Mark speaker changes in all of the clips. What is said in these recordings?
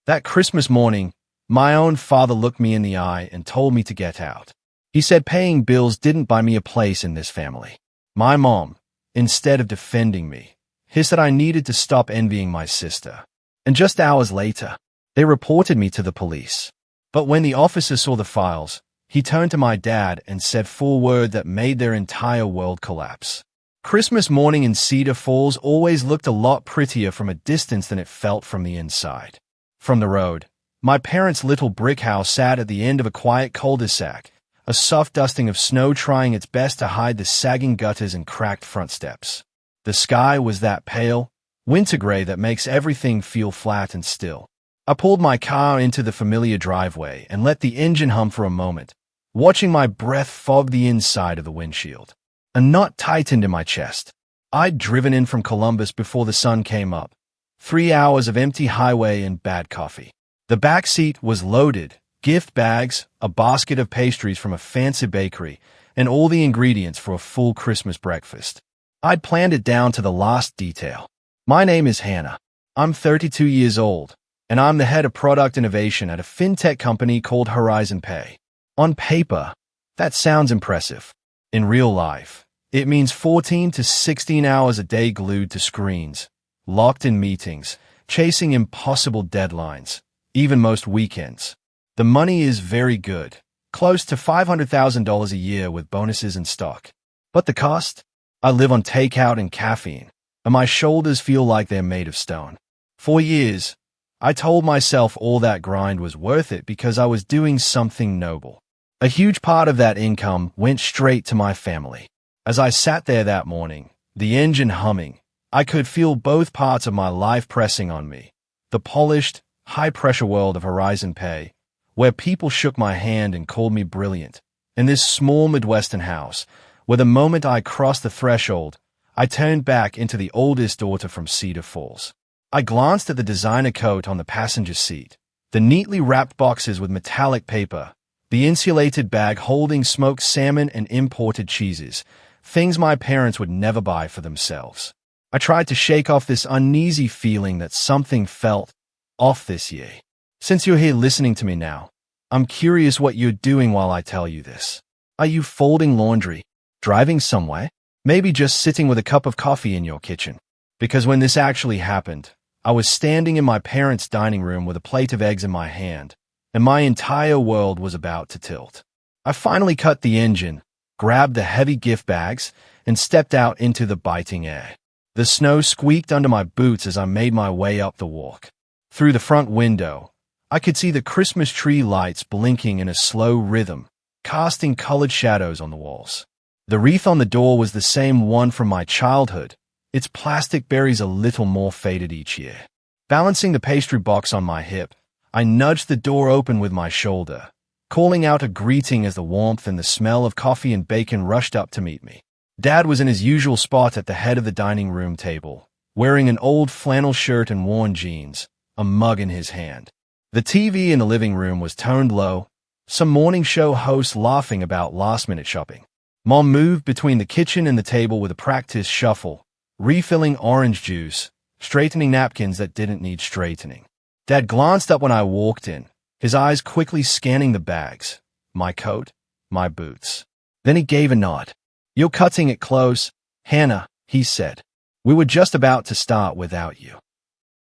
Speaker 1: That Christmas morning, my own father looked me in the eye and told me to get out. He said paying bills didn't buy me a place in this family. My mom, instead of defending me, hissed that I needed to stop envying my sister. And just hours later, they reported me to the police. But when the officer saw the files, he turned to my dad and said 4 words that made their entire world collapse. Christmas morning in Cedar Falls always looked a lot prettier from a distance than it felt from the inside. From the road, my parents' little brick house sat at the end of a quiet cul-de-sac, a soft dusting of snow trying its best to hide the sagging gutters and cracked front steps. The sky was that pale, winter gray that makes everything feel flat and still. I pulled my car into the familiar driveway and let the engine hum for a moment, watching my breath fog the inside of the windshield. A knot tightened in my chest. I'd driven in from Columbus before the sun came up. 3 hours of empty highway and bad coffee. The back seat was loaded, gift bags, a basket of pastries from a fancy bakery, and all the ingredients for a full Christmas breakfast. I'd planned it down to the last detail. My name is Hannah. I'm 32 years old, and I'm the head of product innovation at a fintech company called Horizon Pay. On paper, that sounds impressive. In real life, it means 14 to 16 hours a day glued to screens, locked in meetings, chasing impossible deadlines, even most weekends. The money is very good, close to $500,000 a year with bonuses and stock. But the cost? I live on takeout and caffeine, and my shoulders feel like they're made of stone. For years, I told myself all that grind was worth it because I was doing something noble. A huge part of that income went straight to my family. As I sat there that morning, the engine humming, I could feel both parts of my life pressing on me. The polished, high-pressure world of Horizon Pay, where people shook my hand and called me brilliant, and this small Midwestern house, where the moment I crossed the threshold, I turned back into the oldest daughter from Cedar Falls. I glanced at the designer coat on the passenger seat, the neatly wrapped boxes with metallic paper, the insulated bag holding smoked salmon and imported cheeses, things my parents would never buy for themselves. I tried to shake off this uneasy feeling that something felt off this year. Since you're here listening to me now, I'm curious what you're doing while I tell you this. Are you folding laundry, driving somewhere, maybe just sitting with a cup of coffee in your kitchen? Because when this actually happened, I was standing in my parents' dining room with a plate of eggs in my hand, and my entire world was about to tilt. I finally cut the engine, grabbed the heavy gift bags, and stepped out into the biting air. The snow squeaked under my boots as I made my way up the walk. Through the front window, I could see the Christmas tree lights blinking in a slow rhythm, casting colored shadows on the walls. The wreath on the door was the same one from my childhood, its plastic berries a little more faded each year. Balancing the pastry box on my hip, I nudged the door open with my shoulder, calling out a greeting as the warmth and the smell of coffee and bacon rushed up to meet me. Dad was in his usual spot at the head of the dining room table, wearing an old flannel shirt and worn jeans, a mug in his hand. The TV in the living room was toned low, some morning show host laughing about last-minute shopping. Mom moved between the kitchen and the table with a practiced shuffle, refilling orange juice, straightening napkins that didn't need straightening. Dad glanced up when I walked in, his eyes quickly scanning the bags, my coat, my boots. Then he gave a nod. "You're cutting it close, Hannah," he said. "We were just about to start without you."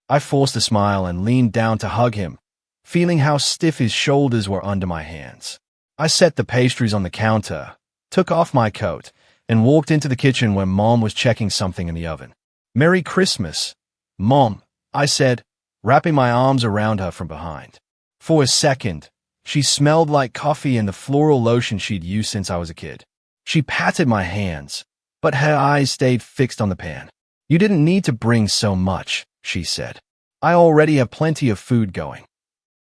Speaker 1: I forced a smile and leaned down to hug him, feeling how stiff his shoulders were under my hands. I set the pastries on the counter, took off my coat, and walked into the kitchen where Mom was checking something in the oven. "Merry Christmas, Mom," I said, wrapping my arms around her from behind. For a second, she smelled like coffee and the floral lotion she'd used since I was a kid. She patted my hands, but her eyes stayed fixed on the pan. "You didn't need to bring so much," she said. "I already have plenty of food going."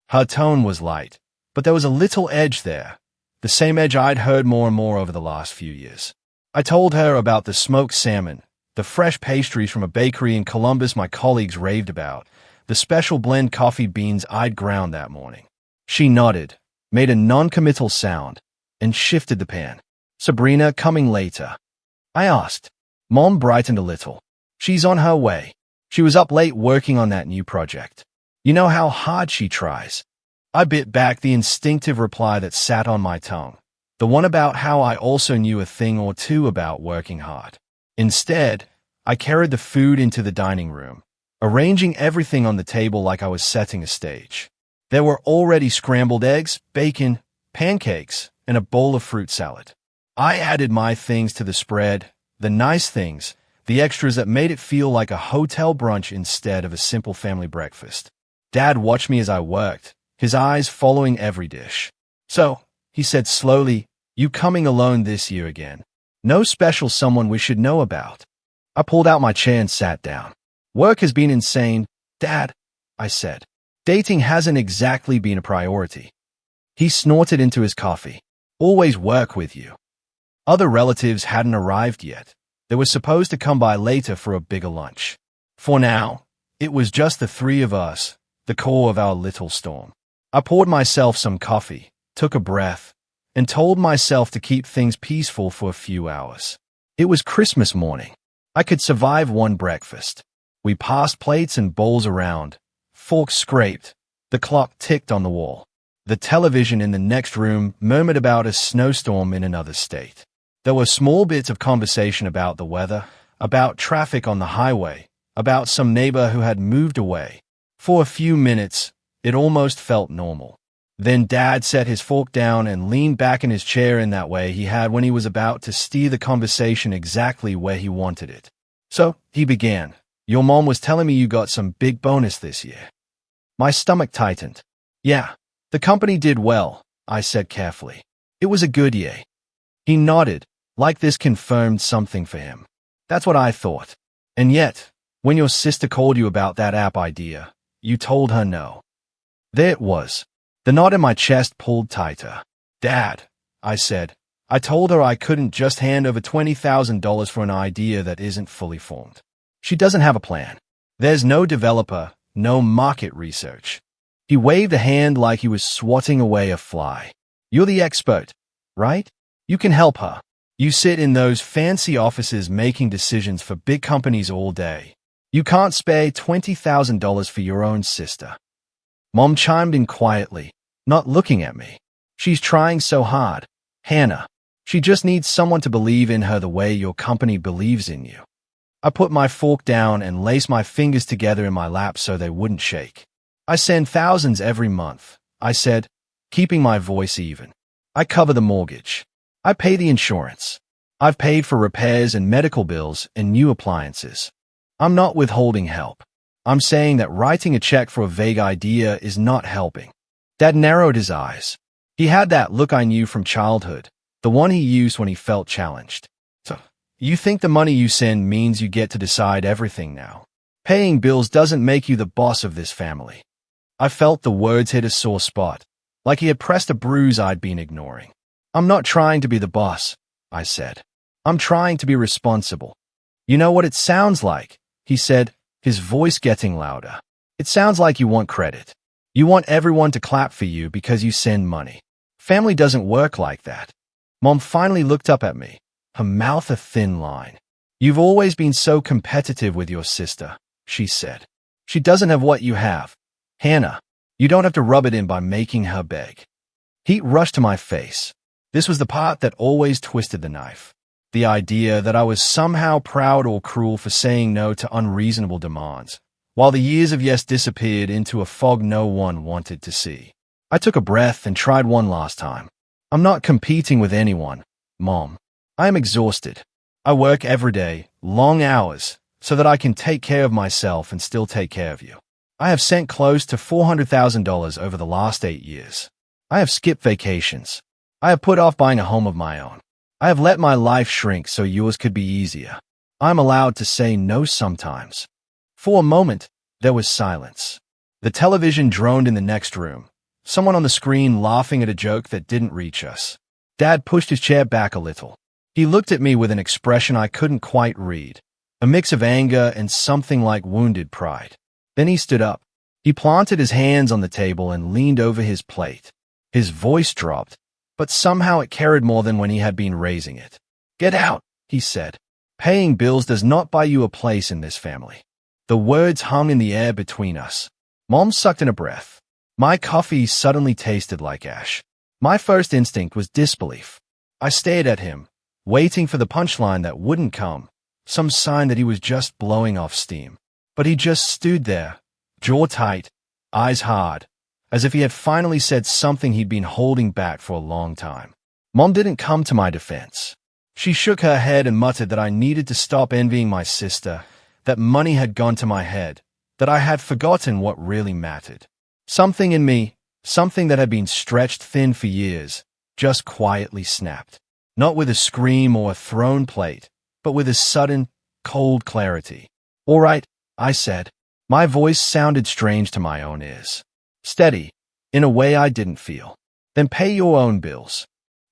Speaker 1: Her tone was light, but there was a little edge there, the same edge I'd heard more and more over the last few years. I told her about the smoked salmon, the fresh pastries from a bakery in Columbus my colleagues raved about, the special blend coffee beans I'd ground that morning. She nodded, made a non-committal sound, and shifted the pan. "Sabrina coming later?" I asked. Mom brightened a little. "She's on her way. She was up late working on that new project." You know how hard she tries. I bit back the instinctive reply that sat on my tongue, the one about how I also knew a thing or two about working hard. Instead, I carried the food into the dining room, arranging everything on the table like I was setting a stage. There were already scrambled eggs, bacon, pancakes, and a bowl of fruit salad. I added my things to the spread, the nice things, the extras that made it feel like a hotel brunch instead of a simple family breakfast. Dad watched me as I worked, his eyes following every dish. "So," he said slowly, "you coming alone this year again? No special someone we should know about?" I pulled out my chair and sat down. "Work has been insane, Dad," I said. "Dating hasn't exactly been a priority." He snorted into his coffee. "Always work with you." Other relatives hadn't arrived yet. They were supposed to come by later for a bigger lunch. For now, it was just the three of us, the core of our little storm. I poured myself some coffee, took a breath, and told myself to keep things peaceful for a few hours. It was Christmas morning. I could survive one breakfast. We passed plates and bowls around. Forks scraped. The clock ticked on the wall. The television in the next room murmured about a snowstorm in another state. There were small bits of conversation about the weather, about traffic on the highway, about some neighbor who had moved away. For a few minutes, it almost felt normal. Then Dad set his fork down and leaned back in his chair in that way he had when he was about to steer the conversation exactly where he wanted it. "So," he began, "your mom was telling me you got some big bonus this year." My stomach tightened. "Yeah, the company did well," I said carefully. "It was a good year." He nodded, like this confirmed something for him. "That's what I thought. And yet, when your sister called you about that app idea, you told her no." There it was. The knot in my chest pulled tighter. "Dad," I said, "I told her I couldn't just hand over $20,000 for an idea that isn't fully formed. She doesn't have a plan. There's no developer, no market research." He waved a hand like he was swatting away a fly. "You're the expert, right? You can help her. You sit in those fancy offices making decisions for big companies all day. You can't spare $20,000 for your own sister." Mom chimed in quietly, not looking at me. "She's trying so hard, Hannah. She just needs someone to believe in her the way your company believes in you." I put my fork down and laced my fingers together in my lap so they wouldn't shake. "I send thousands every month," I said, keeping my voice even. "I cover the mortgage. I pay the insurance. I've paid for repairs and medical bills and new appliances. I'm not withholding help. I'm saying that writing a check for a vague idea is not helping." Dad narrowed his eyes. He had that look I knew from childhood, the one he used when he felt challenged. "So, you think the money you send means you get to decide everything now? Paying bills doesn't make you the boss of this family." I felt the words hit a sore spot, like he had pressed a bruise I'd been ignoring. "I'm not trying to be the boss," I said. "I'm trying to be responsible." "You know what it sounds like," he said, his voice getting louder. "It sounds like you want credit. You want everyone to clap for you because you send money. Family doesn't work like that." Mom finally looked up at me, her mouth a thin line. "You've always been so competitive with your sister," she said. "She doesn't have what you have. Hannah, you don't have to rub it in by making her beg." Heat rushed to my face. This was the part that always twisted the knife. The idea that I was somehow proud or cruel for saying no to unreasonable demands, while the years of yes disappeared into a fog no one wanted to see. I took a breath and tried one last time. "I'm not competing with anyone, Mom. I am exhausted. I work every day, long hours, so that I can take care of myself and still take care of you. I have sent close to $400,000 over the last 8 years. I have skipped vacations. I have put off buying a home of my own. I have let my life shrink so yours could be easier. I'm allowed to say no sometimes." For a moment, there was silence. The television droned in the next room, someone on the screen laughing at a joke that didn't reach us. Dad pushed his chair back a little. He looked at me with an expression I couldn't quite read, a mix of anger and something like wounded pride. Then he stood up. He planted his hands on the table and leaned over his plate. His voice dropped, but somehow it carried more than when he had been raising it. "Get out," he said. "Paying bills does not buy you a place in this family." The words hung in the air between us. Mom sucked in a breath. My coffee suddenly tasted like ash. My first instinct was disbelief. I stared at him, waiting for the punchline that wouldn't come, some sign that he was just blowing off steam. But he just stood there, jaw tight, eyes hard, as if he had finally said something he'd been holding back for a long time. Mom didn't come to my defense. She shook her head and muttered that I needed to stop envying my sister, that money had gone to my head, that I had forgotten what really mattered. Something in me, something that had been stretched thin for years, just quietly snapped. Not with a scream or a thrown plate, but with a sudden, cold clarity. "All right," I said. My voice sounded strange to my own ears. Steady, in a way I didn't feel. "Then pay your own bills."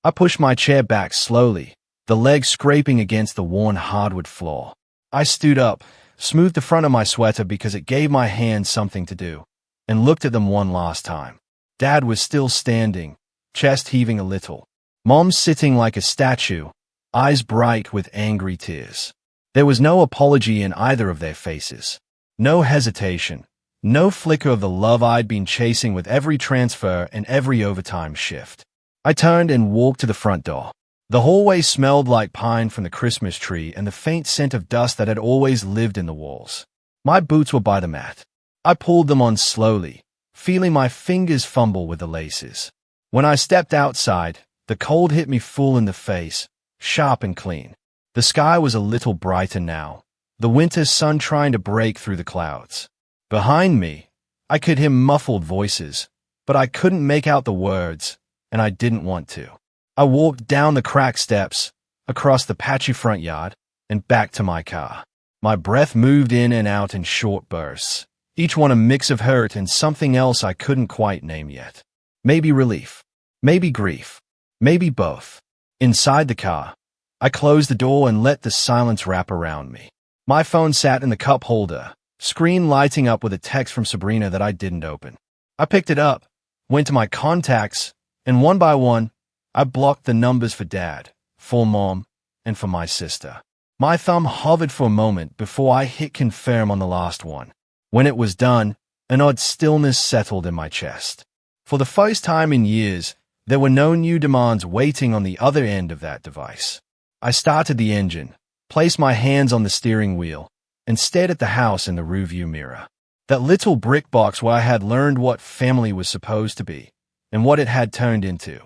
Speaker 1: I pushed my chair back slowly, the leg scraping against the worn hardwood floor. I stood up, smoothed the front of my sweater because it gave my hands something to do, and looked at them one last time. Dad was still standing, chest heaving a little. Mom sitting like a statue, eyes bright with angry tears. There was no apology in either of their faces. No hesitation, no flicker of the love I'd been chasing with every transfer and every overtime shift. I turned and walked to the front door. The hallway smelled like pine from the Christmas tree and the faint scent of dust that had always lived in the walls. My boots were by the mat. I pulled them on slowly, feeling my fingers fumble with the laces. When I stepped outside, the cold hit me full in the face, sharp and clean. The sky was a little brighter now, the winter sun trying to break through the clouds. Behind me, I could hear muffled voices, but I couldn't make out the words, and I didn't want to. I walked down the cracked steps, across the patchy front yard, and back to my car. My breath moved in and out in short bursts, each one a mix of hurt and something else I couldn't quite name yet. Maybe relief, maybe grief, maybe both. Inside the car, I closed the door and let the silence wrap around me. My phone sat in the cup holder, screen lighting up with a text from Sabrina that I didn't open. I picked it up, went to my contacts, and one by one, I blocked the numbers for Dad, for Mom, and for my sister. My thumb hovered for a moment before I hit confirm on the last one. When it was done, an odd stillness settled in my chest. For the first time in years, there were no new demands waiting on the other end of that device. I started the engine, placed my hands on the steering wheel, and stared at the house in the rearview mirror. That little brick box where I had learned what family was supposed to be, and what it had turned into.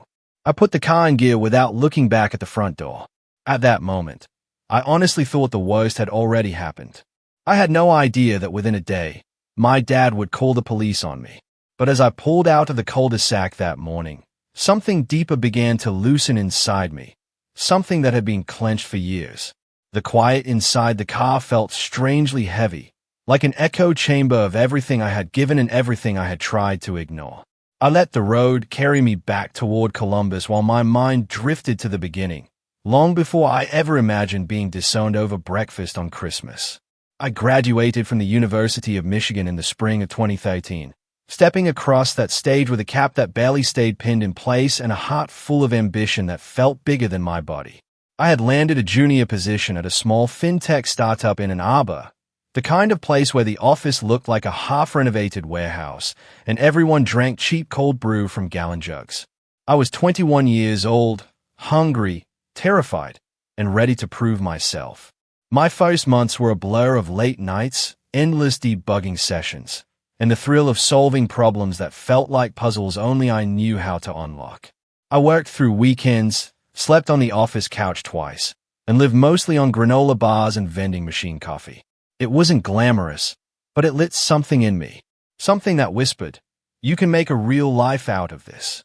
Speaker 1: I put the car in gear without looking back at the front door. At that moment, I honestly thought the worst had already happened. I had no idea that within a day, my dad would call the police on me. But as I pulled out of the cul-de-sac that morning, something deeper began to loosen inside me, something that had been clenched for years. The quiet inside the car felt strangely heavy, like an echo chamber of everything I had given and everything I had tried to ignore. I let the road carry me back toward Columbus while my mind drifted to the beginning, long before I ever imagined being disowned over breakfast on Christmas. I graduated from the University of Michigan in the spring of 2013, stepping across that stage with a cap that barely stayed pinned in place and a heart full of ambition that felt bigger than my body. I had landed a junior position at a small fintech startup in Ann Arbor, the kind of place where the office looked like a half-renovated warehouse, and everyone drank cheap cold brew from gallon jugs. I was 21 years old, hungry, terrified, and ready to prove myself. My first months were a blur of late nights, endless debugging sessions, and the thrill of solving problems that felt like puzzles only I knew how to unlock. I worked through weekends, slept on the office couch twice, and lived mostly on granola bars and vending machine coffee. It wasn't glamorous, but it lit something in me, something that whispered, "You can make a real life out of this."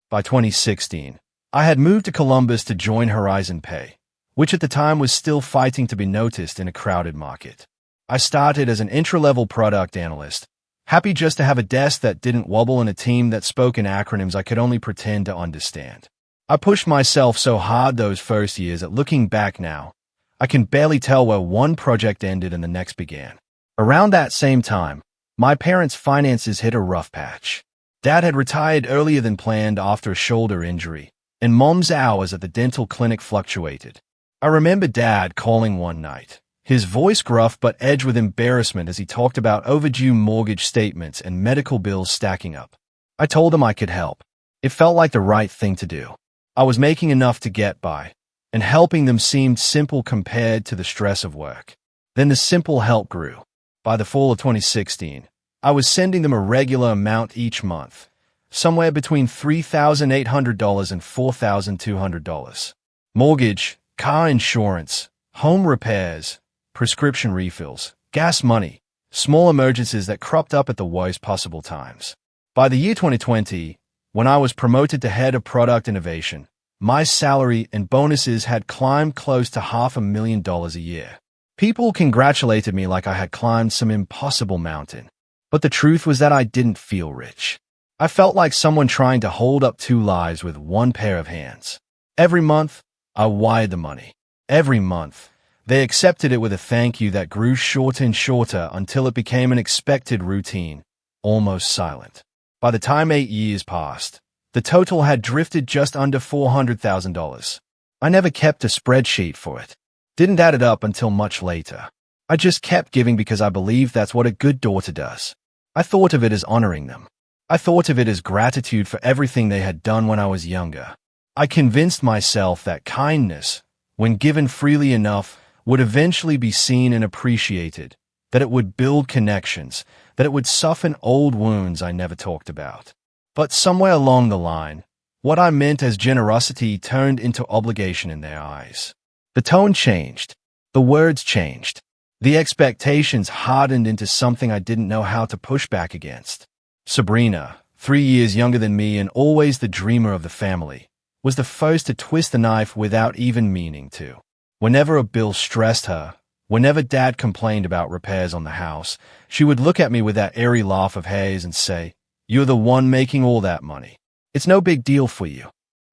Speaker 1: By 2016, I had moved to Columbus to join Horizon Pay, which at the time was still fighting to be noticed in a crowded market. I started as an entry-level product analyst, happy just to have a desk that didn't wobble and a team that spoke in acronyms I could only pretend to understand. I pushed myself so hard those first years that looking back now, I can barely tell where one project ended and the next began. Around that same time, my parents' finances hit a rough patch. Dad had retired earlier than planned after a shoulder injury, and Mom's hours at the dental clinic fluctuated. I remember Dad calling one night, his voice gruff but edged with embarrassment as he talked about overdue mortgage statements and medical bills stacking up. I told him I could help. It felt like the right thing to do. I was making enough to get by, and helping them seemed simple compared to the stress of work. Then the simple help grew. By the fall of 2016, I was sending them a regular amount each month, somewhere between $3,800 and $4,200. Mortgage, car insurance, home repairs, prescription refills, gas money, small emergencies that cropped up at the worst possible times. By the year 2020, when I was promoted to head of product innovation, my salary and bonuses had climbed close to $500,000 a year. People congratulated me like I had climbed some impossible mountain. But the truth was that I didn't feel rich. I felt like someone trying to hold up two lives with one pair of hands. Every month, I wired the money. Every month, they accepted it with a thank you that grew shorter and shorter until it became an expected routine, almost silent. By the time 8 years passed, the total had drifted just under $400,000. I never kept a spreadsheet for it. Didn't add it up until much later. I just kept giving because I believed that's what a good daughter does. I thought of it as honoring them. I thought of it as gratitude for everything they had done when I was younger. I convinced myself that kindness, when given freely enough, would eventually be seen and appreciated, that it would build connections, that it would soften old wounds I never talked about. But somewhere along the line, what I meant as generosity turned into obligation in their eyes. The tone changed. The words changed. The expectations hardened into something I didn't know how to push back against. Sabrina, 3 years younger than me and always the dreamer of the family, was the first to twist the knife without even meaning to. Whenever a bill stressed her, whenever Dad complained about repairs on the house, she would look at me with that airy laugh of hers and say, "You're the one making all that money. It's no big deal for you."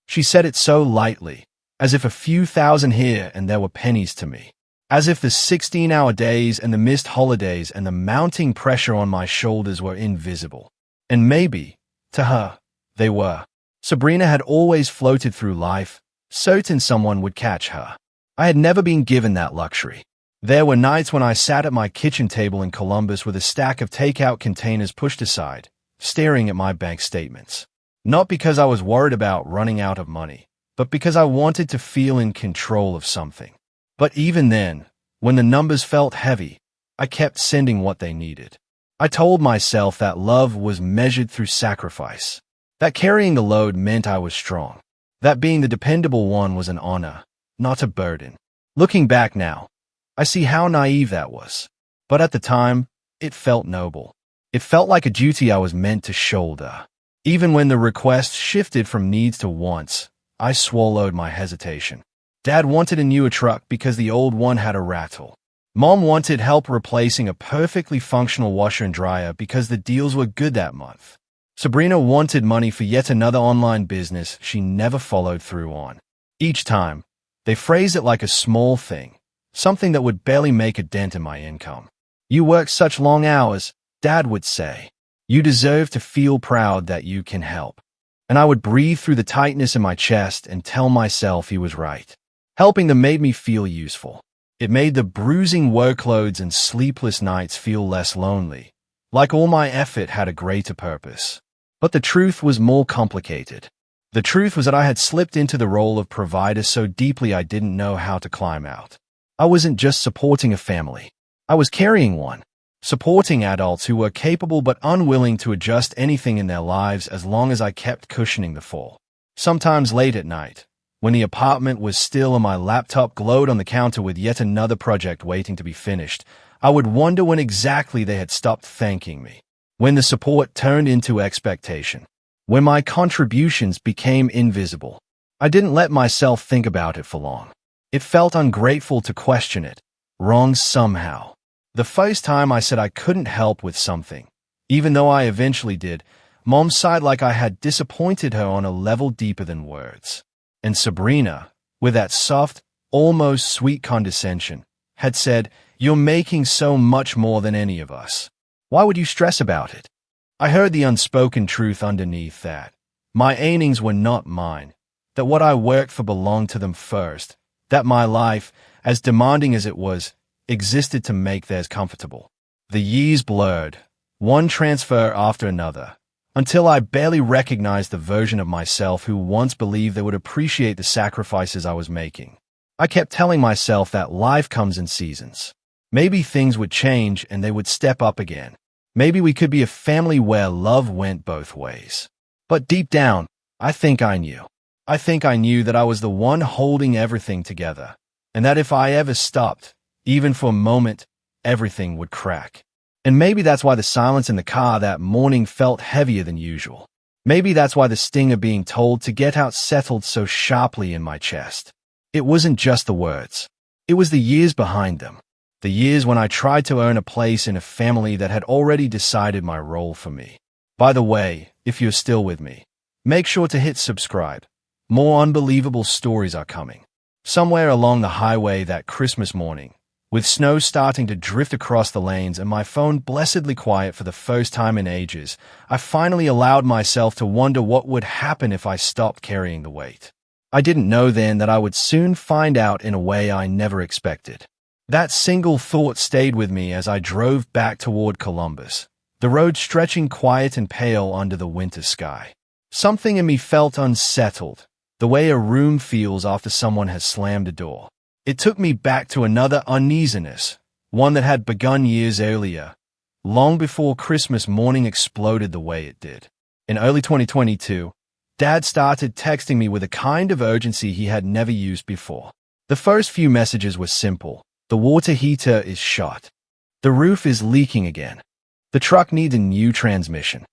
Speaker 1: She said it so lightly, as if a few thousand here and there were pennies to me. As if the 16-hour days and the missed holidays and the mounting pressure on my shoulders were invisible. And maybe, to her, they were. Sabrina had always floated through life, certain someone would catch her. I had never been given that luxury. There were nights when I sat at my kitchen table in Columbus with a stack of takeout containers pushed aside, staring at my bank statements. Not because I was worried about running out of money, but because I wanted to feel in control of something. But even then, when the numbers felt heavy, I kept sending what they needed. I told myself that love was measured through sacrifice, that carrying the load meant I was strong, that being the dependable one was an honor, not a burden. Looking back now, I see how naive that was. But at the time, it felt noble. It felt like a duty I was meant to shoulder. Even when the request shifted from needs to wants, I swallowed my hesitation. Dad wanted a newer truck because the old one had a rattle. Mom wanted help replacing a perfectly functional washer and dryer because the deals were good that month. Sabrina wanted money for yet another online business she never followed through on. Each time, they phrased it like a small thing, something that would barely make a dent in my income. "You work such long hours," Dad would say. "You deserve to feel proud that you can help." And I would breathe through the tightness in my chest and tell myself he was right. Helping them made me feel useful. It made the bruising workloads and sleepless nights feel less lonely, like all my effort had a greater purpose. But the truth was more complicated. The truth was that I had slipped into the role of provider so deeply I didn't know how to climb out. I wasn't just supporting a family. I was carrying one. Supporting adults who were capable but unwilling to adjust anything in their lives as long as I kept cushioning the fall. Sometimes late at night, when the apartment was still and my laptop glowed on the counter with yet another project waiting to be finished, I would wonder when exactly they had stopped thanking me. When the support turned into expectation. When my contributions became invisible. I didn't let myself think about it for long. It felt ungrateful to question it. Wrong somehow. The first time I said I couldn't help with something, even though I eventually did, Mom sighed like I had disappointed her on a level deeper than words. And Sabrina, with that soft, almost sweet condescension, had said, "You're making so much more than any of us. Why would you stress about it?" I heard the unspoken truth underneath that. My earnings were not mine, that what I worked for belonged to them first, that my life, as demanding as it was, existed to make theirs comfortable. The years blurred, one transfer after another, until I barely recognized the version of myself who once believed they would appreciate the sacrifices I was making. I kept telling myself that life comes in seasons. Maybe things would change and they would step up again. Maybe we could be a family where love went both ways. But deep down, I think I knew. I think I knew that I was the one holding everything together, and that if I ever stopped, even for a moment, everything would crack. And maybe that's why the silence in the car that morning felt heavier than usual. Maybe that's why the sting of being told to get out settled so sharply in my chest. It wasn't just the words. It was the years behind them. The years when I tried to earn a place in a family that had already decided my role for me. By the way, if you're still with me, make sure to hit subscribe. More unbelievable stories are coming. Somewhere along the highway that Christmas morning, with snow starting to drift across the lanes and my phone blessedly quiet for the first time in ages, I finally allowed myself to wonder what would happen if I stopped carrying the weight. I didn't know then that I would soon find out in a way I never expected. That single thought stayed with me as I drove back toward Columbus, the road stretching quiet and pale under the winter sky. Something in me felt unsettled, the way a room feels after someone has slammed a door. It took me back to another uneasiness, one that had begun years earlier, long before Christmas morning exploded the way it did. In early 2022, Dad started texting me with a kind of urgency he had never used before. The first few messages were simple. The water heater is shot. The roof is leaking again. The truck needs a new transmission.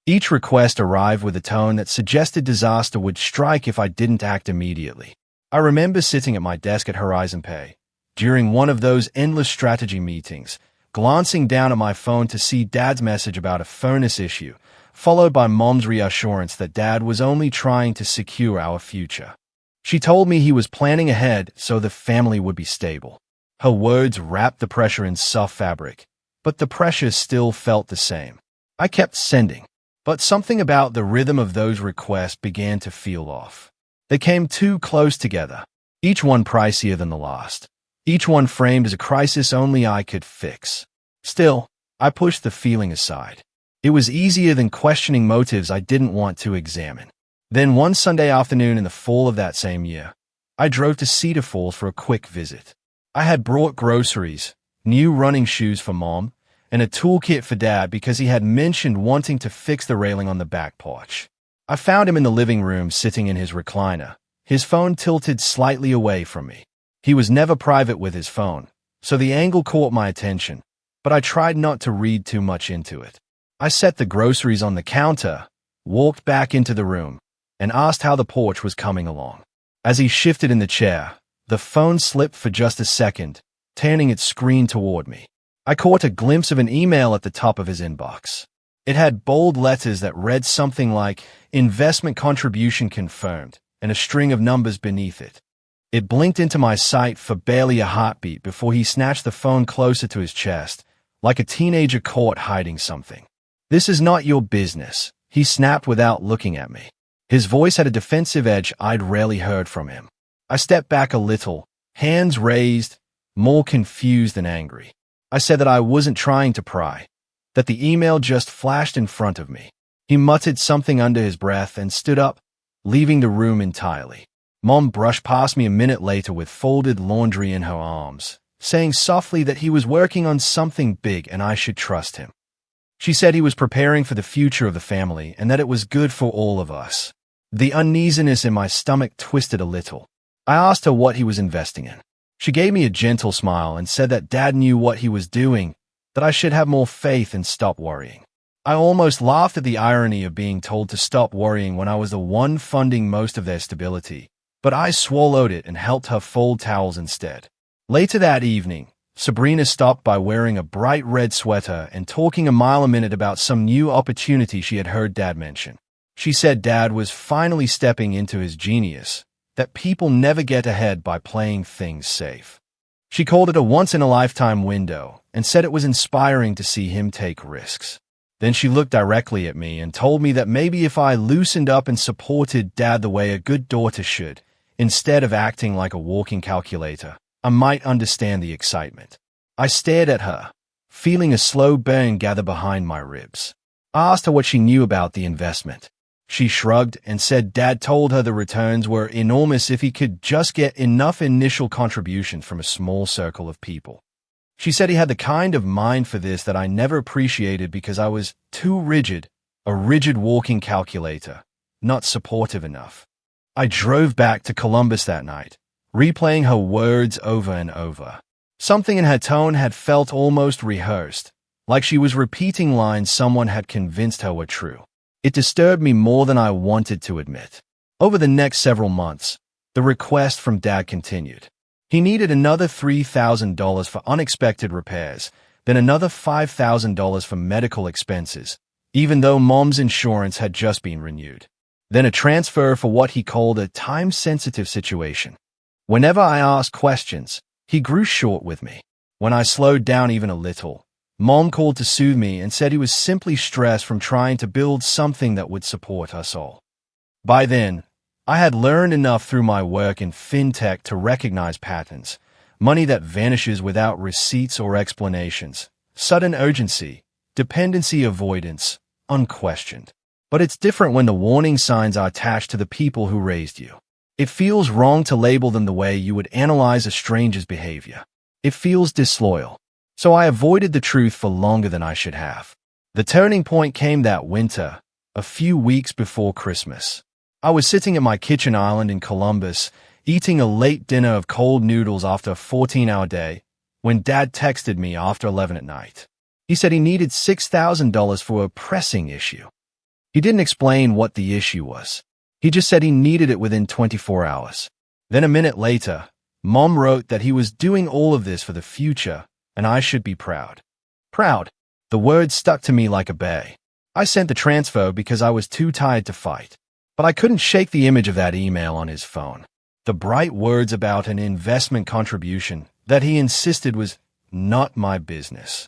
Speaker 1: Each request arrived with a tone that suggested disaster would strike if I didn't act immediately. I remember sitting at my desk at Horizon Pay, during one of those endless strategy meetings, glancing down at my phone to see Dad's message about a furnace issue, followed by Mom's reassurance that Dad was only trying to secure our future. She told me he was planning ahead so the family would be stable. Her words wrapped the pressure in soft fabric, but the pressure still felt the same. I kept sending, but something about the rhythm of those requests began to feel off. They came too close together, each one pricier than the last, each one framed as a crisis only I could fix. Still, I pushed the feeling aside. It was easier than questioning motives I didn't want to examine. Then one Sunday afternoon in the fall of that same year, I drove to Cedar Falls for a quick visit. I had brought groceries, new running shoes for Mom, and a toolkit for Dad because he had mentioned wanting to fix the railing on the back porch. I found him in the living room sitting in his recliner, his phone tilted slightly away from me. He was never private with his phone, so the angle caught my attention, but I tried not to read too much into it. I set the groceries on the counter, walked back into the room, and asked how the porch was coming along. As he shifted in the chair, the phone slipped for just a second, turning its screen toward me. I caught a glimpse of an email at the top of his inbox. It had bold letters that read something like, "Investment contribution confirmed," and a string of numbers beneath it. It blinked into my sight for barely a heartbeat before he snatched the phone closer to his chest, like a teenager caught hiding something. "This is not your business," he snapped without looking at me. His voice had a defensive edge I'd rarely heard from him. I stepped back a little, hands raised, more confused than angry. I said that I wasn't trying to pry, that the email just flashed in front of me. He muttered something under his breath and stood up, leaving the room entirely. Mom brushed past me a minute later with folded laundry in her arms, saying softly that he was working on something big and I should trust him. She said he was preparing for the future of the family and that it was good for all of us. The uneasiness in my stomach twisted a little. I asked her what he was investing in. She gave me a gentle smile and said that Dad knew what he was doing, that I should have more faith and stop worrying. I almost laughed at the irony of being told to stop worrying when I was the one funding most of their stability, but I swallowed it and helped her fold towels instead. Later that evening, Sabrina stopped by wearing a bright red sweater and talking a mile a minute about some new opportunity she had heard Dad mention. She said Dad was finally stepping into his genius, that people never get ahead by playing things safe. She called it a once-in-a-lifetime window and said it was inspiring to see him take risks. Then she looked directly at me and told me that maybe if I loosened up and supported Dad the way a good daughter should, instead of acting like a walking calculator, I might understand the excitement. I stared at her, feeling a slow burn gather behind my ribs. I asked her what she knew about the investment. She shrugged and said Dad told her the returns were enormous if he could just get enough initial contribution from a small circle of people. She said he had the kind of mind for this that I never appreciated because I was too rigid, a rigid walking calculator, not supportive enough. I drove back to Columbus that night, replaying her words over and over. Something in her tone had felt almost rehearsed, like she was repeating lines someone had convinced her were true. It disturbed me more than I wanted to admit. Over the next several months, the request from Dad continued. He needed another $3,000 for unexpected repairs, then another $5,000 for medical expenses, even though Mom's insurance had just been renewed. Then a transfer for what he called a time-sensitive situation. Whenever I asked questions, he grew short with me. When I slowed down even a little, Mom called to soothe me and said he was simply stressed from trying to build something that would support us all. By then, I had learned enough through my work in fintech to recognize patterns, money that vanishes without receipts or explanations, sudden urgency, dependency avoidance, unquestioned. But it's different when the warning signs are attached to the people who raised you. It feels wrong to label them the way you would analyze a stranger's behavior. It feels disloyal. So I avoided the truth for longer than I should have. The turning point came that winter, a few weeks before Christmas. I was sitting at my kitchen island in Columbus, eating a late dinner of cold noodles after a 14-hour day, when Dad texted me after 11 at night. He said he needed $6,000 for a pressing issue. He didn't explain what the issue was. He just said he needed it within 24 hours. Then a minute later, Mom wrote that he was doing all of this for the future, and I should be proud. Proud. The word stuck to me like a bay. I sent the transfer because I was too tired to fight. But I couldn't shake the image of that email on his phone. The bright words about an investment contribution that he insisted was not my business.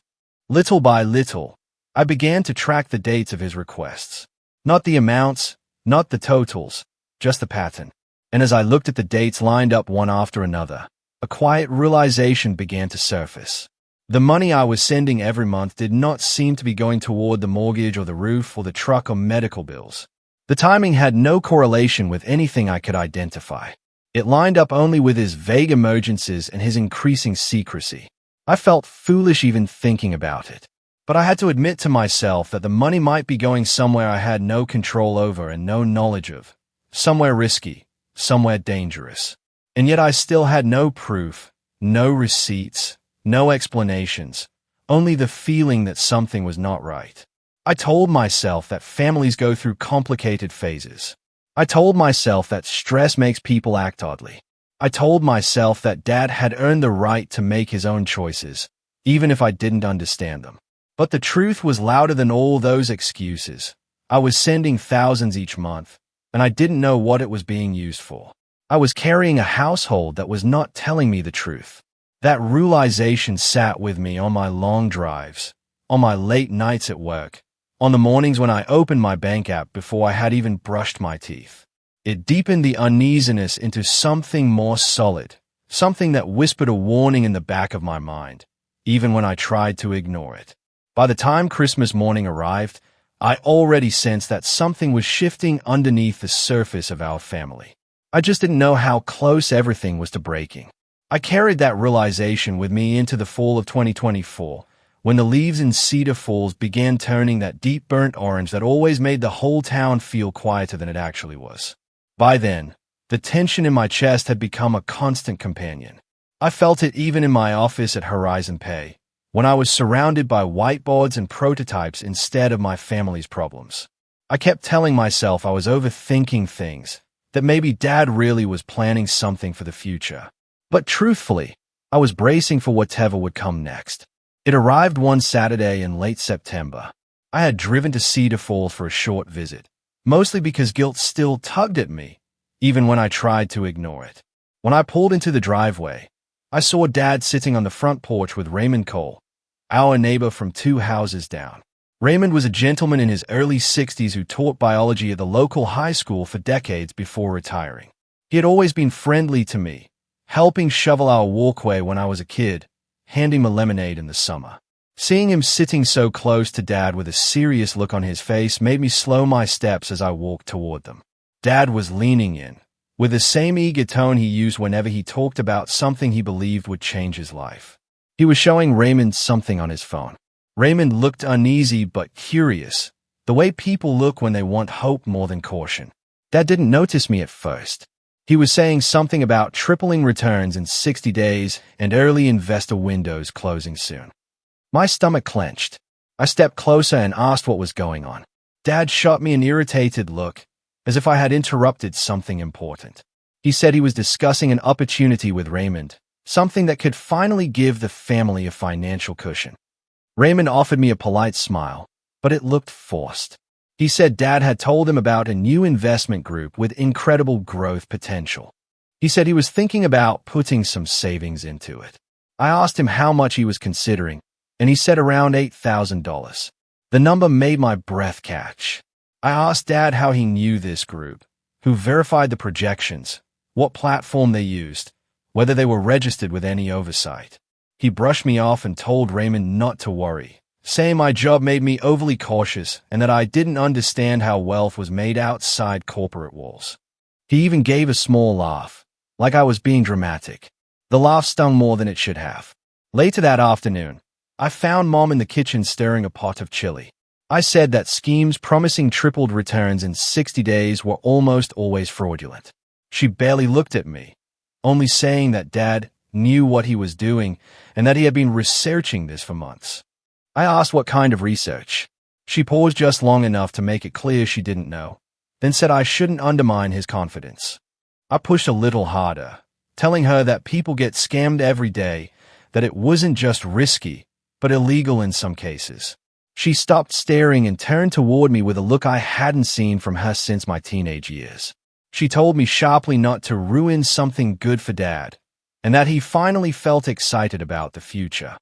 Speaker 1: Little by little, I began to track the dates of his requests. Not the amounts, not the totals, just the pattern. And as I looked at the dates lined up one after another, a quiet realization began to surface. The money I was sending every month did not seem to be going toward the mortgage or the roof or the truck or medical bills. The timing had no correlation with anything I could identify. It lined up only with his vague emergencies and his increasing secrecy. I felt foolish even thinking about it. But I had to admit to myself that the money might be going somewhere I had no control over and no knowledge of. Somewhere risky, somewhere dangerous. And yet I still had no proof, no receipts, no explanations, only the feeling that something was not right. I told myself that families go through complicated phases. I told myself that stress makes people act oddly. I told myself that Dad had earned the right to make his own choices, even if I didn't understand them. But the truth was louder than all those excuses. I was sending thousands each month, and I didn't know what it was being used for. I was carrying a household that was not telling me the truth. That realization sat with me on my long drives, on my late nights at work, on the mornings when I opened my bank app before I had even brushed my teeth. It deepened the uneasiness into something more solid, something that whispered a warning in the back of my mind, even when I tried to ignore it. By the time Christmas morning arrived, I already sensed that something was shifting underneath the surface of our family. I just didn't know how close everything was to breaking. I carried that realization with me into the fall of 2024, when the leaves in Cedar Falls began turning that deep burnt orange that always made the whole town feel quieter than it actually was. By then, the tension in my chest had become a constant companion. I felt it even in my office at Horizon Pay, when I was surrounded by whiteboards and prototypes instead of my family's problems. I kept telling myself I was overthinking things, that maybe Dad really was planning something for the future. But truthfully, I was bracing for whatever would come next. It arrived one Saturday in late September. I had driven to Cedar Falls for a short visit, mostly because guilt still tugged at me, even when I tried to ignore it. When I pulled into the driveway, I saw Dad sitting on the front porch with Raymond Cole, our neighbor from 2 houses down. Raymond was a gentleman in his early 60s who taught biology at the local high school for decades before retiring. He had always been friendly to me, helping shovel our walkway when I was a kid, handing me lemonade in the summer. Seeing him sitting so close to Dad with a serious look on his face made me slow my steps as I walked toward them. Dad was leaning in, with the same eager tone he used whenever he talked about something he believed would change his life. He was showing Raymond something on his phone. Raymond looked uneasy but curious, the way people look when they want hope more than caution. Dad didn't notice me at first. He was saying something about tripling returns in 60 days and early investor windows closing soon. My stomach clenched. I stepped closer and asked what was going on. Dad shot me an irritated look, as if I had interrupted something important. He said he was discussing an opportunity with Raymond, something that could finally give the family a financial cushion. Raymond offered me a polite smile, but it looked forced. He said Dad had told him about a new investment group with incredible growth potential. He said he was thinking about putting some savings into it. I asked him how much he was considering, and he said around $8,000. The number made my breath catch. I asked Dad how he knew this group, who verified the projections, what platform they used, whether they were registered with any oversight. He brushed me off and told Raymond not to worry, saying my job made me overly cautious and that I didn't understand how wealth was made outside corporate walls. He even gave a small laugh, like I was being dramatic. The laugh stung more than it should have. Later that afternoon, I found Mom in the kitchen stirring a pot of chili. I said that schemes promising tripled returns in 60 days were almost always fraudulent. She barely looked at me, only saying that Dad knew what he was doing and that he had been researching this for months. I asked what kind of research. She paused just long enough to make it clear she didn't know, then said I shouldn't undermine his confidence. I pushed a little harder, telling her that people get scammed every day, that it wasn't just risky, but illegal in some cases. She stopped staring and turned toward me with a look I hadn't seen from her since my teenage years. She told me sharply not to ruin something good for Dad, and that he finally felt excited about the future.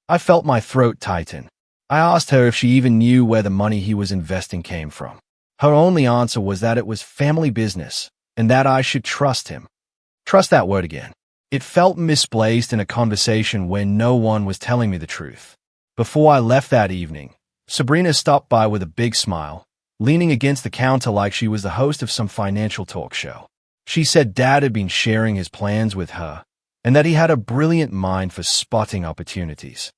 Speaker 1: I felt my throat tighten. I asked her if she even knew where the money he was investing came from. Her only answer was that it was family business, and that I should trust him. Trust that word again. It felt misplaced in a conversation where no one was telling me the truth. Before I left that evening, Sabrina stopped by with a big smile, leaning against the counter like she was the host of some financial talk show. She said Dad had been sharing his plans with her, and that he had a brilliant mind for spotting opportunities.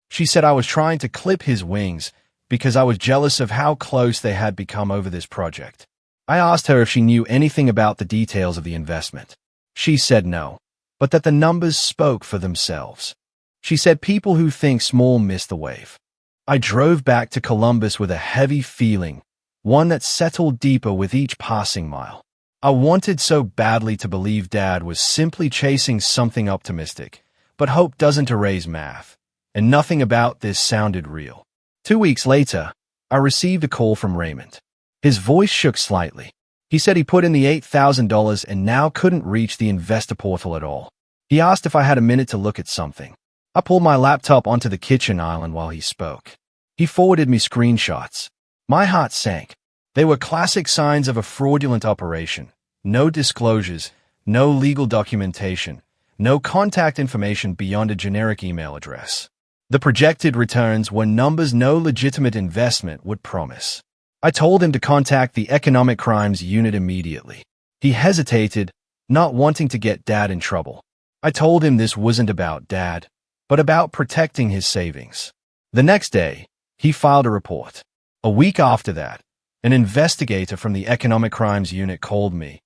Speaker 1: She said I was trying to clip his wings because I was jealous of how close they had become over this project. I asked her if she knew anything about the details of the investment. She said no, but that the numbers spoke for themselves. She said people who think small miss the wave. I drove back to Columbus with a heavy feeling, one that settled deeper with each passing mile. I wanted so badly to believe Dad was simply chasing something optimistic, but hope doesn't erase math, and nothing about this sounded real. 2 weeks later, I received a call from Raymond. His voice shook slightly. He said he put in the $8,000 and now couldn't reach the investor portal at all. He asked if I had a minute to look at something. I pulled my laptop onto the kitchen island while he spoke. He forwarded me screenshots. My heart sank. They were classic signs of a fraudulent operation. No disclosures, no legal documentation, no contact information beyond a generic email address. The projected returns were numbers no legitimate investment would promise. I told him to contact the Economic Crimes Unit immediately. He hesitated, not wanting to get Dad in trouble. I told him this wasn't about Dad, but about protecting his savings. The next day, he filed a report. A week after that, an investigator from the Economic Crimes Unit called me,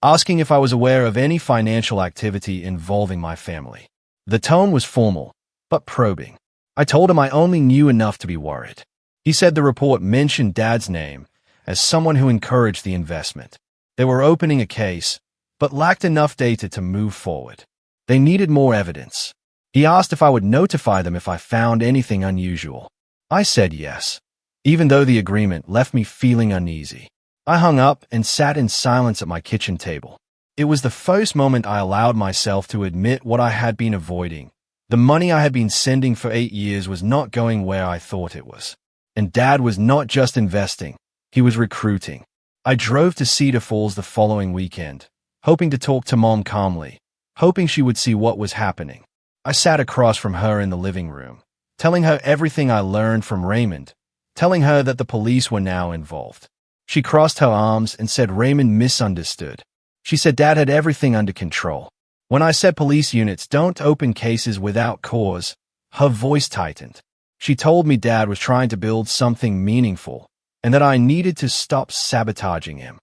Speaker 1: asking if I was aware of any financial activity involving my family. The tone was formal, but probing. I told him I only knew enough to be worried. He said the report mentioned Dad's name as someone who encouraged the investment. They were opening a case, but lacked enough data to move forward. They needed more evidence. He asked if I would notify them if I found anything unusual. I said yes, even though the agreement left me feeling uneasy. I hung up and sat in silence at my kitchen table. It was the first moment I allowed myself to admit what I had been avoiding. The money I had been sending for 8 years was not going where I thought it was. And Dad was not just investing, he was recruiting. I drove to Cedar Falls the following weekend, hoping to talk to Mom calmly, hoping she would see what was happening. I sat across from her in the living room, telling her everything I learned from Raymond, telling her that the police were now involved. She crossed her arms and said Raymond misunderstood. She said Dad had everything under control. When I said police units don't open cases without cause, her voice tightened. She told me Dad was trying to build something meaningful and that I needed to stop sabotaging him.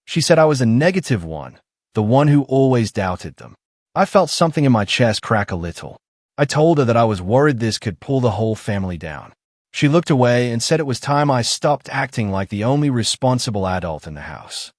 Speaker 1: She said I was a negative one, the one who always doubted them. I felt something in my chest crack a little. I told her that I was worried this could pull the whole family down. She looked away and said it was time I stopped acting like the only responsible adult in the house.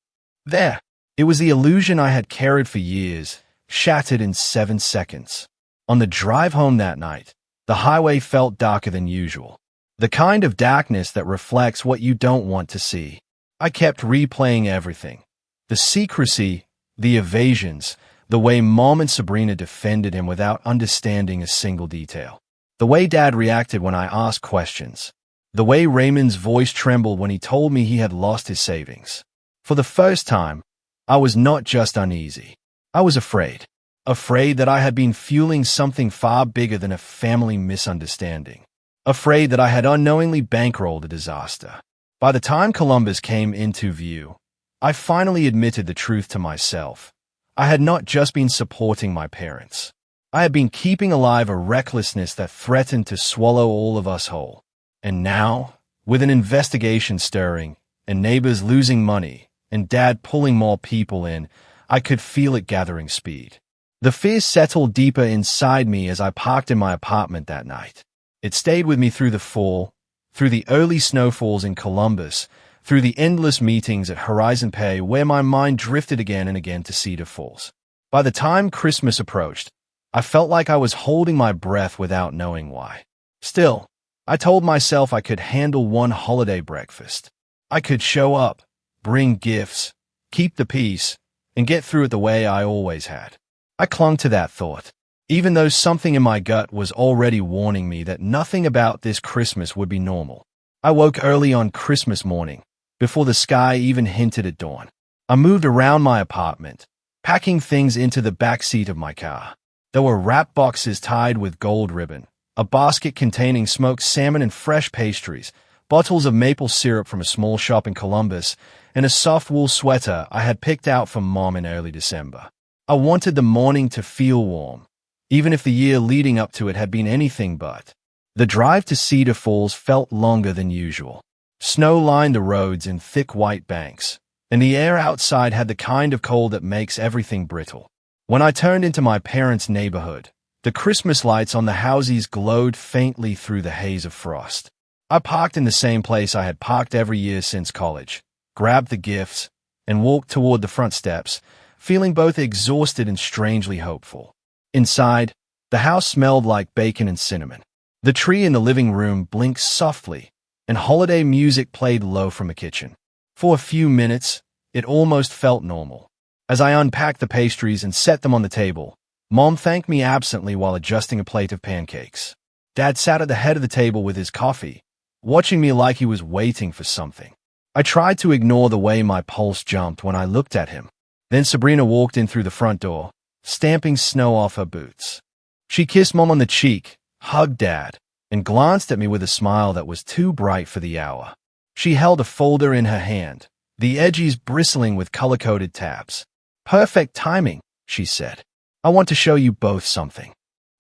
Speaker 1: There, it was the illusion I had carried for years, shattered in 7 seconds. On the drive home that night, the highway felt darker than usual. The kind of darkness that reflects what you don't want to see. I kept replaying everything. The secrecy, the evasions, the way Mom and Sabrina defended him without understanding a single detail. The way Dad reacted when I asked questions. The way Raymond's voice trembled when he told me he had lost his savings. For the first time, I was not just uneasy. I was afraid. Afraid that I had been fueling something far bigger than a family misunderstanding. Afraid that I had unknowingly bankrolled a disaster. By the time Columbus came into view, I finally admitted the truth to myself. I had not just been supporting my parents. I had been keeping alive a recklessness that threatened to swallow all of us whole. And now, with an investigation stirring, and neighbors losing money, and Dad pulling more people in, I could feel it gathering speed. The fear settled deeper inside me as I parked in my apartment that night. It stayed with me through the fall, through the early snowfalls in Columbus, through the endless meetings at Horizon Pay where my mind drifted again and again to Cedar Falls. By the time Christmas approached, I felt like I was holding my breath without knowing why. Still, I told myself I could handle one holiday breakfast. I could show up, bring gifts, keep the peace, and get through it the way I always had. I clung to that thought, even though something in my gut was already warning me that nothing about this Christmas would be normal. I woke early on Christmas morning, before the sky even hinted at dawn. I moved around my apartment, packing things into the back seat of my car. There were wrap boxes tied with gold ribbon, a basket containing smoked salmon and fresh pastries, bottles of maple syrup from a small shop in Columbus, and a soft wool sweater I had picked out from Mom in early December. I wanted the morning to feel warm, even if the year leading up to it had been anything but. The drive to Cedar Falls felt longer than usual. Snow lined the roads in thick white banks, and the air outside had the kind of cold that makes everything brittle. When I turned into my parents' neighborhood, the Christmas lights on the houses glowed faintly through the haze of frost. I parked in the same place I had parked every year since college, grabbed the gifts, and walked toward the front steps, feeling both exhausted and strangely hopeful. Inside, the house smelled like bacon and cinnamon. The tree in the living room blinked softly, and holiday music played low from the kitchen. For a few minutes, it almost felt normal. As I unpacked the pastries and set them on the table, Mom thanked me absently while adjusting a plate of pancakes. Dad sat at the head of the table with his coffee, watching me like he was waiting for something. I tried to ignore the way my pulse jumped when I looked at him. Then Sabrina walked in through the front door, stamping snow off her boots. She kissed Mom on the cheek, hugged Dad, and glanced at me with a smile that was too bright for the hour. She held a folder in her hand, the edges bristling with color-coded tabs. "Perfect timing," she said. "I want to show you both something."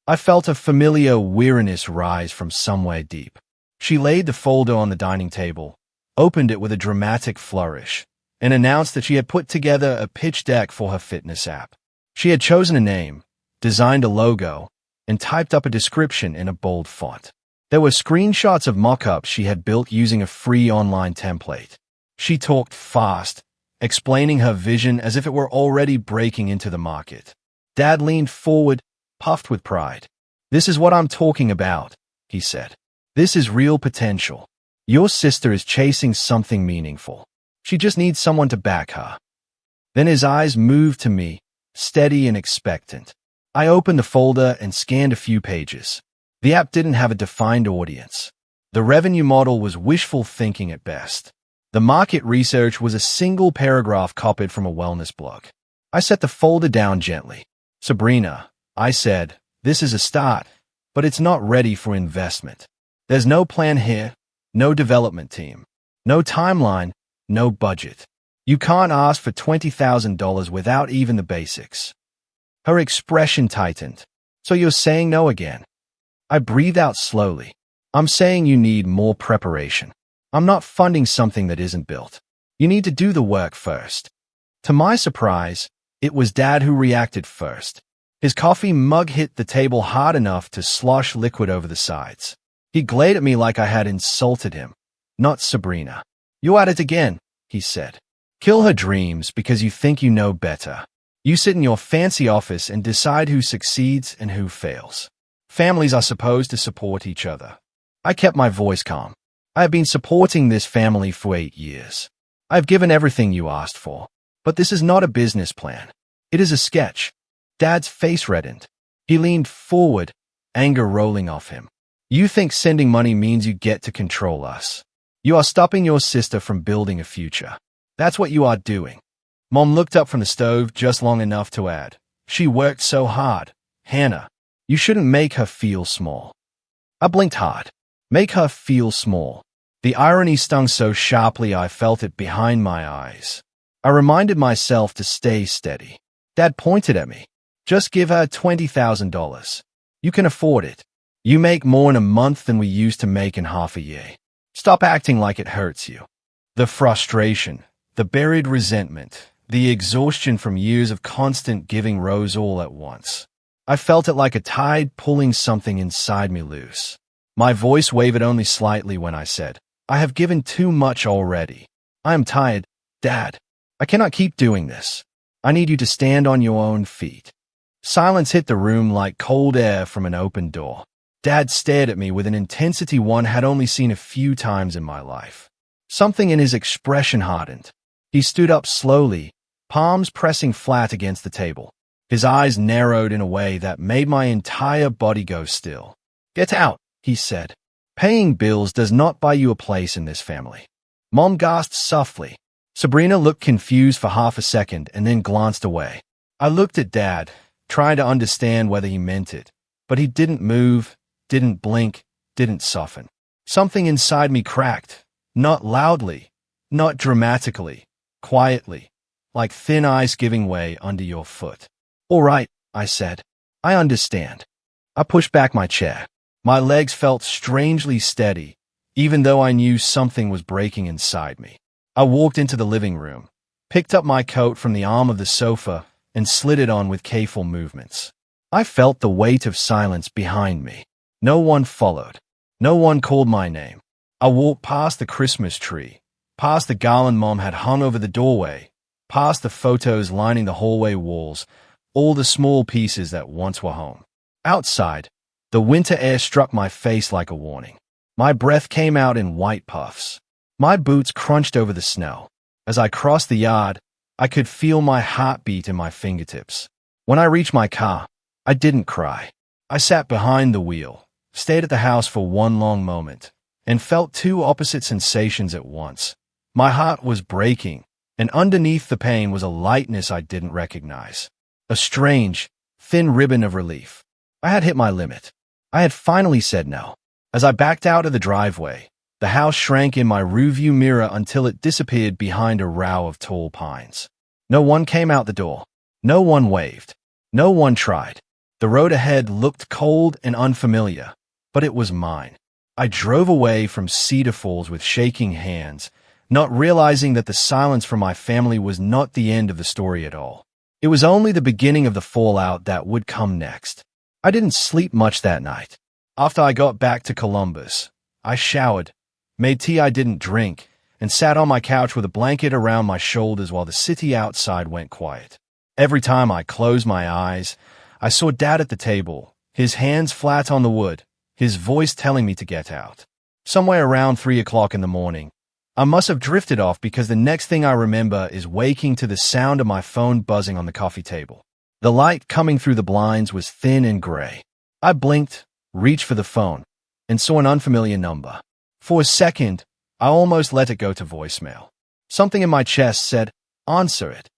Speaker 1: I felt a familiar weariness rise from somewhere deep. She laid the folder on the dining table, opened it with a dramatic flourish, and announced that she had put together a pitch deck for her fitness app. She had chosen a name, designed a logo, and typed up a description in a bold font. There were screenshots of mock-ups she had built using a free online template. She talked fast, explaining her vision as if it were already breaking into the market. Dad leaned forward, puffed with pride. "This is what I'm talking about," he said. "This is real potential. Your sister is chasing something meaningful. She just needs someone to back her." Then his eyes moved to me, steady and expectant. I opened the folder and scanned a few pages. The app didn't have a defined audience. The revenue model was wishful thinking at best. The market research was a single paragraph copied from a wellness blog. I set the folder down gently. "Sabrina," I said, This is a start, but it's not ready for investment. There's no plan here, no development team, no timeline, no budget. You can't ask for $20,000 without even the basics." Her expression tightened. "So you're saying no again?" I breathed out slowly. "I'm saying you need more preparation. I'm not funding something that isn't built. You need to do the work first." To my surprise, it was Dad who reacted first. His coffee mug hit the table hard enough to slosh liquid over the sides. He glared at me like I had insulted him. "Not Sabrina. You're at it again," he said. "Kill her dreams because you think you know better. You sit in your fancy office and decide who succeeds and who fails. Families are supposed to support each other." I kept my voice calm. "I have been supporting this family for 8 years. I've given everything you asked for. But this is not a business plan. It is a sketch." Dad's face reddened. He leaned forward, anger rolling off him. "You think sending money means you get to control us. You are stopping your sister from building a future. That's what you are doing." Mom looked up from the stove just long enough to add, "She worked so hard. Hannah, you shouldn't make her feel small." I blinked hard. Make her feel small. The irony stung so sharply I felt it behind my eyes. I reminded myself to stay steady. Dad pointed at me. "Just give her $20,000. You can afford it. You make more in a month than we used to make in half a year. Stop acting like it hurts you." The frustration, the buried resentment, the exhaustion from years of constant giving rose all at once. I felt it like a tide pulling something inside me loose. My voice wavered only slightly when I said, "I have given too much already. I am tired, Dad. I cannot keep doing this. I need you to stand on your own feet." Silence hit the room like cold air from an open door. Dad stared at me with an intensity one had only seen a few times in my life. Something in his expression hardened. He stood up slowly, palms pressing flat against the table. His eyes narrowed in a way that made my entire body go still. "Get out," he said. "Paying bills does not buy you a place in this family." Mom gasped softly. Sabrina looked confused for half a second and then glanced away. I looked at Dad, trying to understand whether he meant it, but he didn't move, didn't blink, didn't soften. Something inside me cracked, not loudly, not dramatically, quietly, like thin ice giving way under your foot. "All right," I said. "I understand." I pushed back my chair. My legs felt strangely steady, even though I knew something was breaking inside me. I walked into the living room, picked up my coat from the arm of the sofa, and slid it on with careful movements. I felt the weight of silence behind me. No one followed. No one called my name. I walked past the Christmas tree, past the garland Mom had hung over the doorway, past the photos lining the hallway walls, all the small pieces that once were home. Outside, the winter air struck my face like a warning. My breath came out in white puffs. My boots crunched over the snow. As I crossed the yard, I could feel my heartbeat in my fingertips. When I reached my car, I didn't cry. I sat behind the wheel, stayed at the house for one long moment, and felt two opposite sensations at once. My heart was breaking, and underneath the pain was a lightness I didn't recognize. A strange, thin ribbon of relief. I had hit my limit. I had finally said no. As I backed out of the driveway, the house shrank in my rearview mirror until it disappeared behind a row of tall pines. No one came out the door. No one waved. No one tried. The road ahead looked cold and unfamiliar, but it was mine. I drove away from Cedar Falls with shaking hands, not realizing that the silence from my family was not the end of the story at all. It was only the beginning of the fallout that would come next. I didn't sleep much that night. After I got back to Columbus, I showered, made tea I didn't drink, and sat on my couch with a blanket around my shoulders while the city outside went quiet. Every time I closed my eyes, I saw Dad at the table, his hands flat on the wood, his voice telling me to get out. Somewhere around 3 o'clock in the morning, I must have drifted off because the next thing I remember is waking to the sound of my phone buzzing on the coffee table. The light coming through the blinds was thin and gray. I blinked, reached for the phone, and saw an unfamiliar number. For a second, I almost let it go to voicemail. Something in my chest said, "Answer it."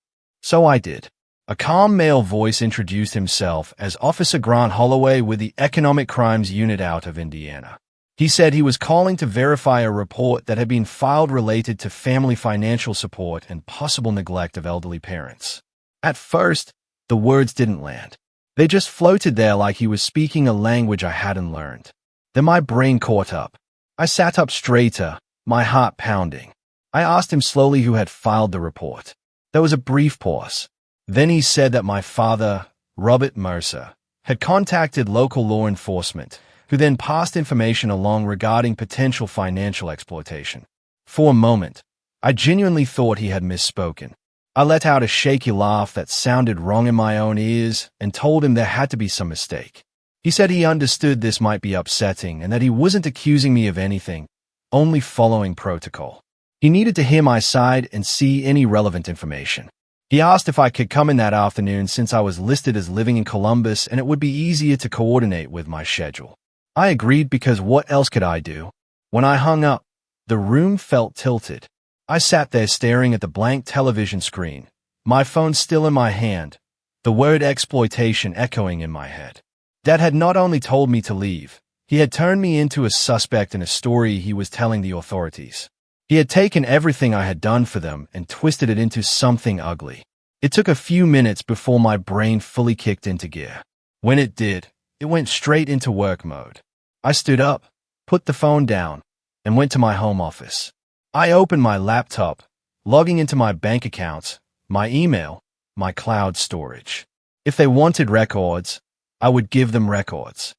Speaker 1: So I did. A calm male voice introduced himself as Officer Grant Holloway with the Economic Crimes Unit out of Indiana. He said he was calling to verify a report that had been filed related to family financial support and possible neglect of elderly parents. At first, the words didn't land. They just floated there like he was speaking a language I hadn't learned. Then my brain caught up. I sat up straighter, my heart pounding. I asked him slowly who had filed the report. There was a brief pause. Then he said that my father, Robert Mercer, had contacted local law enforcement, who then passed information along regarding potential financial exploitation. For a moment, I genuinely thought he had misspoken. I let out a shaky laugh that sounded wrong in my own ears and told him there had to be some mistake. He said he understood this might be upsetting and that he wasn't accusing me of anything, only following protocol. He needed to hear my side and see any relevant information. He asked if I could come in that afternoon since I was listed as living in Columbus and it would be easier to coordinate with my schedule. I agreed because what else could I do? When I hung up, the room felt tilted. I sat there staring at the blank television screen, my phone still in my hand, the word exploitation echoing in my head. Dad had not only told me to leave, he had turned me into a suspect in a story he was telling the authorities. He had taken everything I had done for them and twisted it into something ugly. It took a few minutes before my brain fully kicked into gear. When it did, it went straight into work mode. I stood up, put the phone down, and went to my home office. I opened my laptop, logging into my bank accounts, my email, my cloud storage. If they wanted records, I would give them records.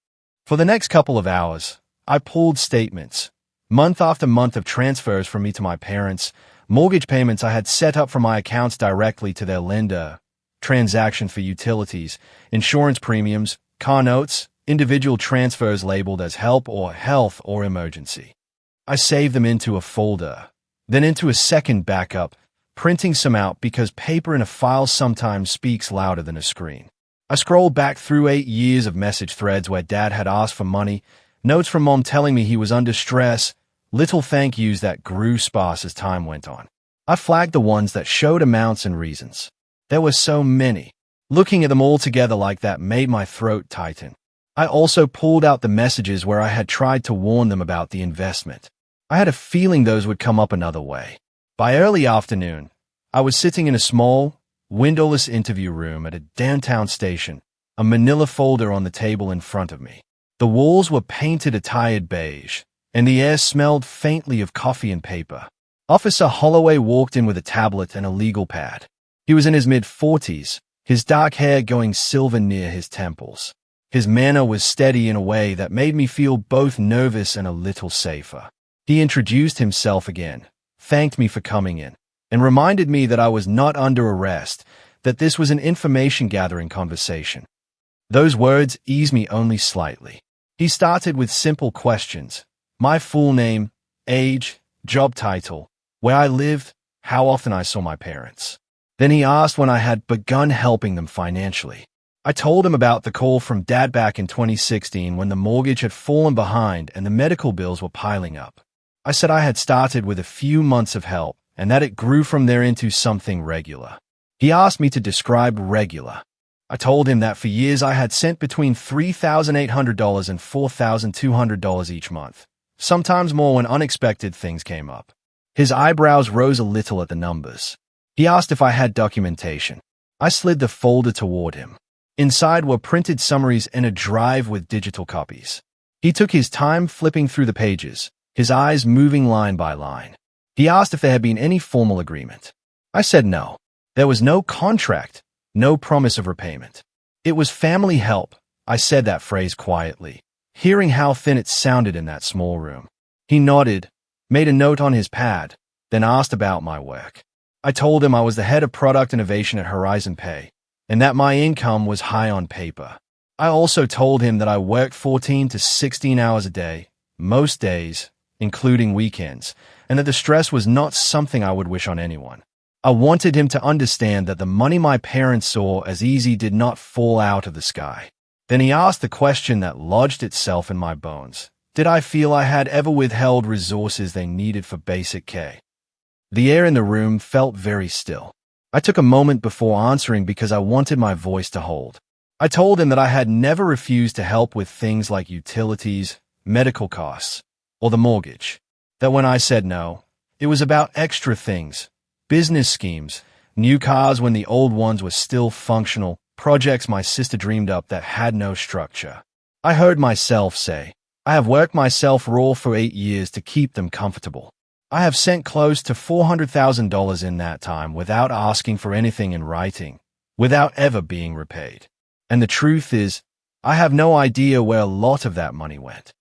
Speaker 1: For the next couple of hours, I pulled statements, month after month of transfers from me to my parents, mortgage payments I had set up from my accounts directly to their lender, transactions for utilities, insurance premiums, car notes, individual transfers labeled as help or health or emergency. I saved them into a folder, then into a second backup, printing some out because paper in a file sometimes speaks louder than a screen. I scrolled back through 8 years of message threads where Dad had asked for money, notes from Mom telling me he was under stress, little thank yous that grew sparse as time went on. I flagged the ones that showed amounts and reasons. There were so many. Looking at them all together like that made my throat tighten. I also pulled out the messages where I had tried to warn them about the investment. I had a feeling those would come up another way. By early afternoon, I was sitting in a small, windowless interview room at a downtown station, a manila folder on the table in front of me. The walls were painted a tired beige, and the air smelled faintly of coffee and paper. Officer Holloway walked in with a tablet and a legal pad. He was in his mid-40s, his dark hair going silver near his temples. His manner was steady in a way that made me feel both nervous and a little safer. He introduced himself again, thanked me for coming in, and reminded me that I was not under arrest, that this was an information-gathering conversation. Those words eased me only slightly. He started with simple questions. My full name, age, job title, where I lived, how often I saw my parents. Then he asked when I had begun helping them financially. I told him about the call from Dad back in 2016 when the mortgage had fallen behind and the medical bills were piling up. I said I had started with a few months of help and that it grew from there into something regular. He asked me to describe regular. I told him that for years I had sent between $3,800 and $4,200 each month, sometimes more when unexpected things came up. His eyebrows rose a little at the numbers. He asked if I had documentation. I slid the folder toward him. Inside were printed summaries and a drive with digital copies. He took his time flipping through the pages, his eyes moving line by line. He asked if there had been any formal agreement. I said no. There was no contract, no promise of repayment. It was family help. I said that phrase quietly, hearing how thin it sounded in that small room. He nodded, made a note on his pad, then asked about my work. I told him I was the head of product innovation at Horizon Pay, and that my income was high on paper. I also told him that I worked 14 to 16 hours a day, most days, including weekends, and that the stress was not something I would wish on anyone. I wanted him to understand that the money my parents saw as easy did not fall out of the sky. Then he asked the question that lodged itself in my bones. Did I feel I had ever withheld resources they needed for basic care? The air in the room felt very still. I took a moment before answering because I wanted my voice to hold. I told him that I had never refused to help with things like utilities, medical costs, or the mortgage. That when I said no, it was about extra things, business schemes, new cars when the old ones were still functional, projects my sister dreamed up that had no structure. I heard myself say, I have worked myself raw for 8 years to keep them comfortable. I have sent close to $400,000 in that time without asking for anything in writing, without ever being repaid. And the truth is, I have no idea where a lot of that money went.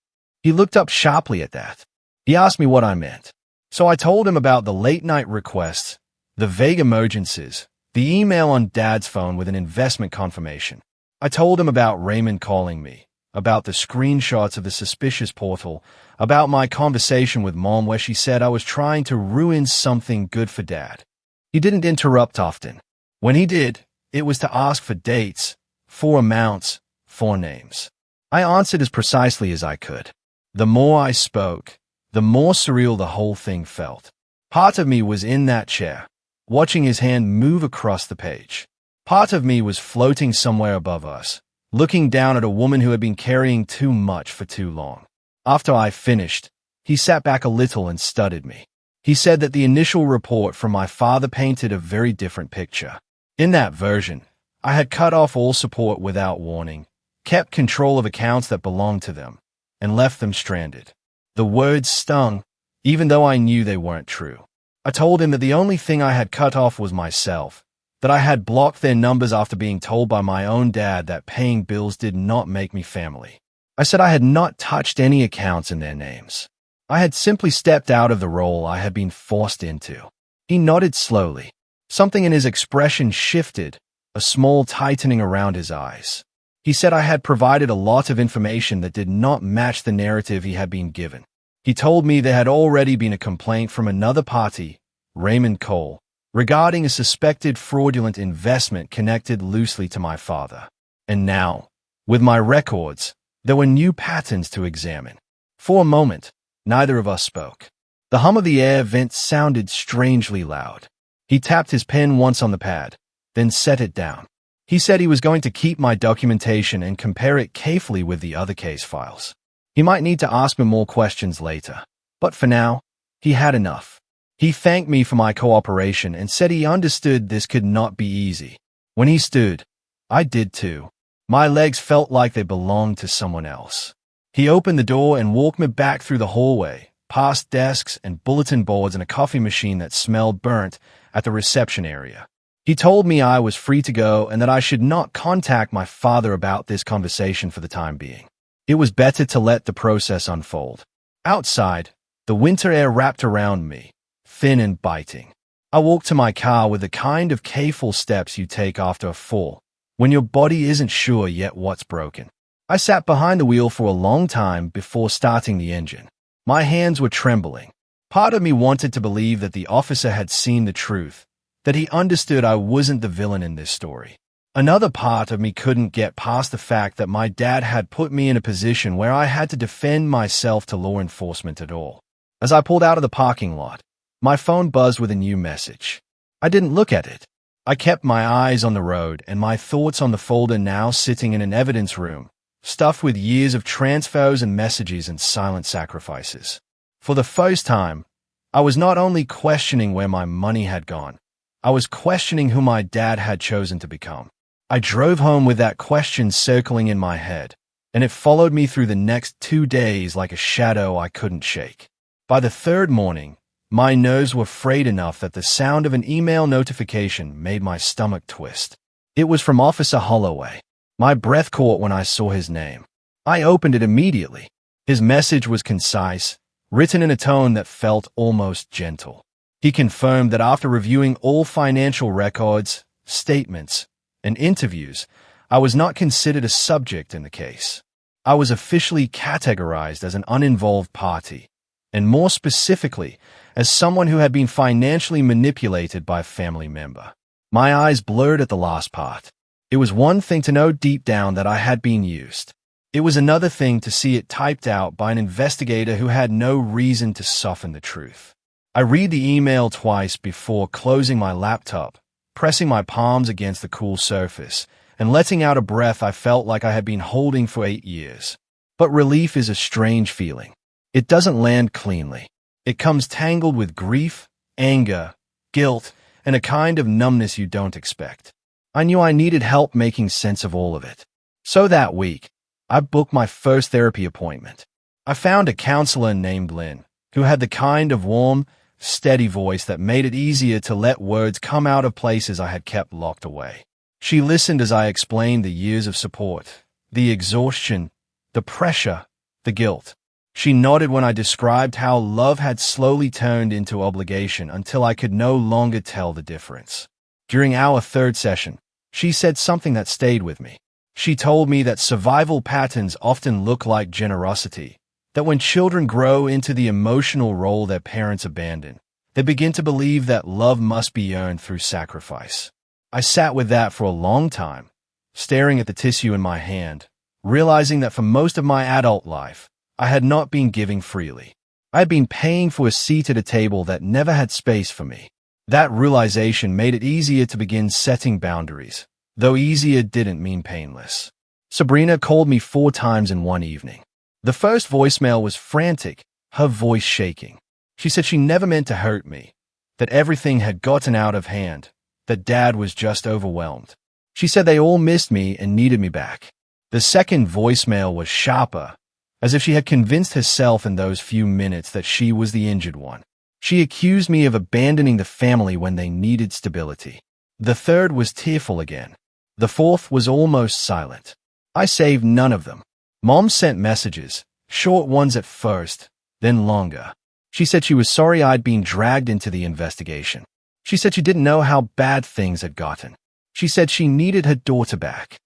Speaker 1: He looked up sharply at that. He asked me what I meant. So I told him about the late-night requests, the vague emergencies, the email on Dad's phone with an investment confirmation. I told him about Raymond calling me, about the screenshots of the suspicious portal, about my conversation with Mom where she said I was trying to ruin something good for Dad. He didn't interrupt often. When he did, it was to ask for dates, for amounts, for names. I answered as precisely as I could. The more I spoke, the more surreal the whole thing felt. Part of me was in that chair, watching his hand move across the page. Part of me was floating somewhere above us, looking down at a woman who had been carrying too much for too long. After I finished, he sat back a little and studied me. He said that the initial report from my father painted a very different picture. In that version, I had cut off all support without warning, kept control of accounts that belonged to them, and left them stranded. The words stung, even though I knew they weren't true. I told him that the only thing I had cut off was myself, that I had blocked their numbers after being told by my own dad that paying bills did not make me family. I said I had not touched any accounts in their names. I had simply stepped out of the role I had been forced into. He nodded slowly. Something in his expression shifted, a small tightening around his eyes. He said I had provided a lot of information that did not match the narrative he had been given. He told me there had already been a complaint from another party, Raymond Cole, regarding a suspected fraudulent investment connected loosely to my father. And now, with my records, there were new patterns to examine. For a moment, neither of us spoke. The hum of the air vent sounded strangely loud. He tapped his pen once on the pad, then set it down. He said he was going to keep my documentation and compare it carefully with the other case files. He might need to ask me more questions later, but for now, he had enough. He thanked me for my cooperation and said he understood this could not be easy. When he stood, I did too. My legs felt like they belonged to someone else. He opened the door and walked me back through the hallway, past desks and bulletin boards and a coffee machine that smelled burnt at the reception area. He told me I was free to go and that I should not contact my father about this conversation for the time being. It was better to let the process unfold. Outside, the winter air wrapped around me, thin and biting. I walked to my car with the kind of careful steps you take after a fall, when your body isn't sure yet what's broken. I sat behind the wheel for a long time before starting the engine. My hands were trembling. Part of me wanted to believe that the officer had seen the truth, that he understood I wasn't the villain in this story. Another part of me couldn't get past the fact that my dad had put me in a position where I had to defend myself to law enforcement at all. As I pulled out of the parking lot, my phone buzzed with a new message. I didn't look at it. I kept my eyes on the road and my thoughts on the folder now sitting in an evidence room, stuffed with years of transfers and messages and silent sacrifices. For the first time, I was not only questioning where my money had gone, I was questioning who my dad had chosen to become. I drove home with that question circling in my head, and it followed me through the next 2 days like a shadow I couldn't shake. By the third morning, my nerves were frayed enough that the sound of an email notification made my stomach twist. It was from Officer Holloway. My breath caught when I saw his name. I opened it immediately. His message was concise, written in a tone that felt almost gentle. He confirmed that after reviewing all financial records, statements, and interviews, I was not considered a subject in the case. I was officially categorized as an uninvolved party, and more specifically, as someone who had been financially manipulated by a family member. My eyes blurred at the last part. It was one thing to know deep down that I had been used. It was another thing to see it typed out by an investigator who had no reason to soften the truth. I read the email twice before closing my laptop, pressing my palms against the cool surface and letting out a breath I felt like I had been holding for 8 years. But relief is a strange feeling. It doesn't land cleanly. It comes tangled with grief, anger, guilt, and a kind of numbness you don't expect. I knew I needed help making sense of all of it. So that week, I booked my first therapy appointment. I found a counselor named Lynn, who had the kind of warm, steady voice that made it easier to let words come out of places I had kept locked away. She listened as I explained the years of support, the exhaustion, the pressure, the guilt. She nodded when I described how love had slowly turned into obligation until I could no longer tell the difference. During our third session, she said something that stayed with me. She told me that survival patterns often look like generosity, that when children grow into the emotional role their parents abandon, they begin to believe that love must be earned through sacrifice. I sat with that for a long time, staring at the tissue in my hand, realizing that for most of my adult life, I had not been giving freely. I had been paying for a seat at a table that never had space for me. That realization made it easier to begin setting boundaries, though easier didn't mean painless. Sabrina called me 4 times in one evening. The first voicemail was frantic, her voice shaking. She said she never meant to hurt me, that everything had gotten out of hand, that Dad was just overwhelmed. She said they all missed me and needed me back. The second voicemail was sharper, as if she had convinced herself in those few minutes that she was the injured one. She accused me of abandoning the family when they needed stability. The third was tearful again. The fourth was almost silent. I saved none of them. Mom sent messages, short ones at first, then longer. She said she was sorry I'd been dragged into the investigation. She said she didn't know how bad things had gotten. She said she needed her daughter back.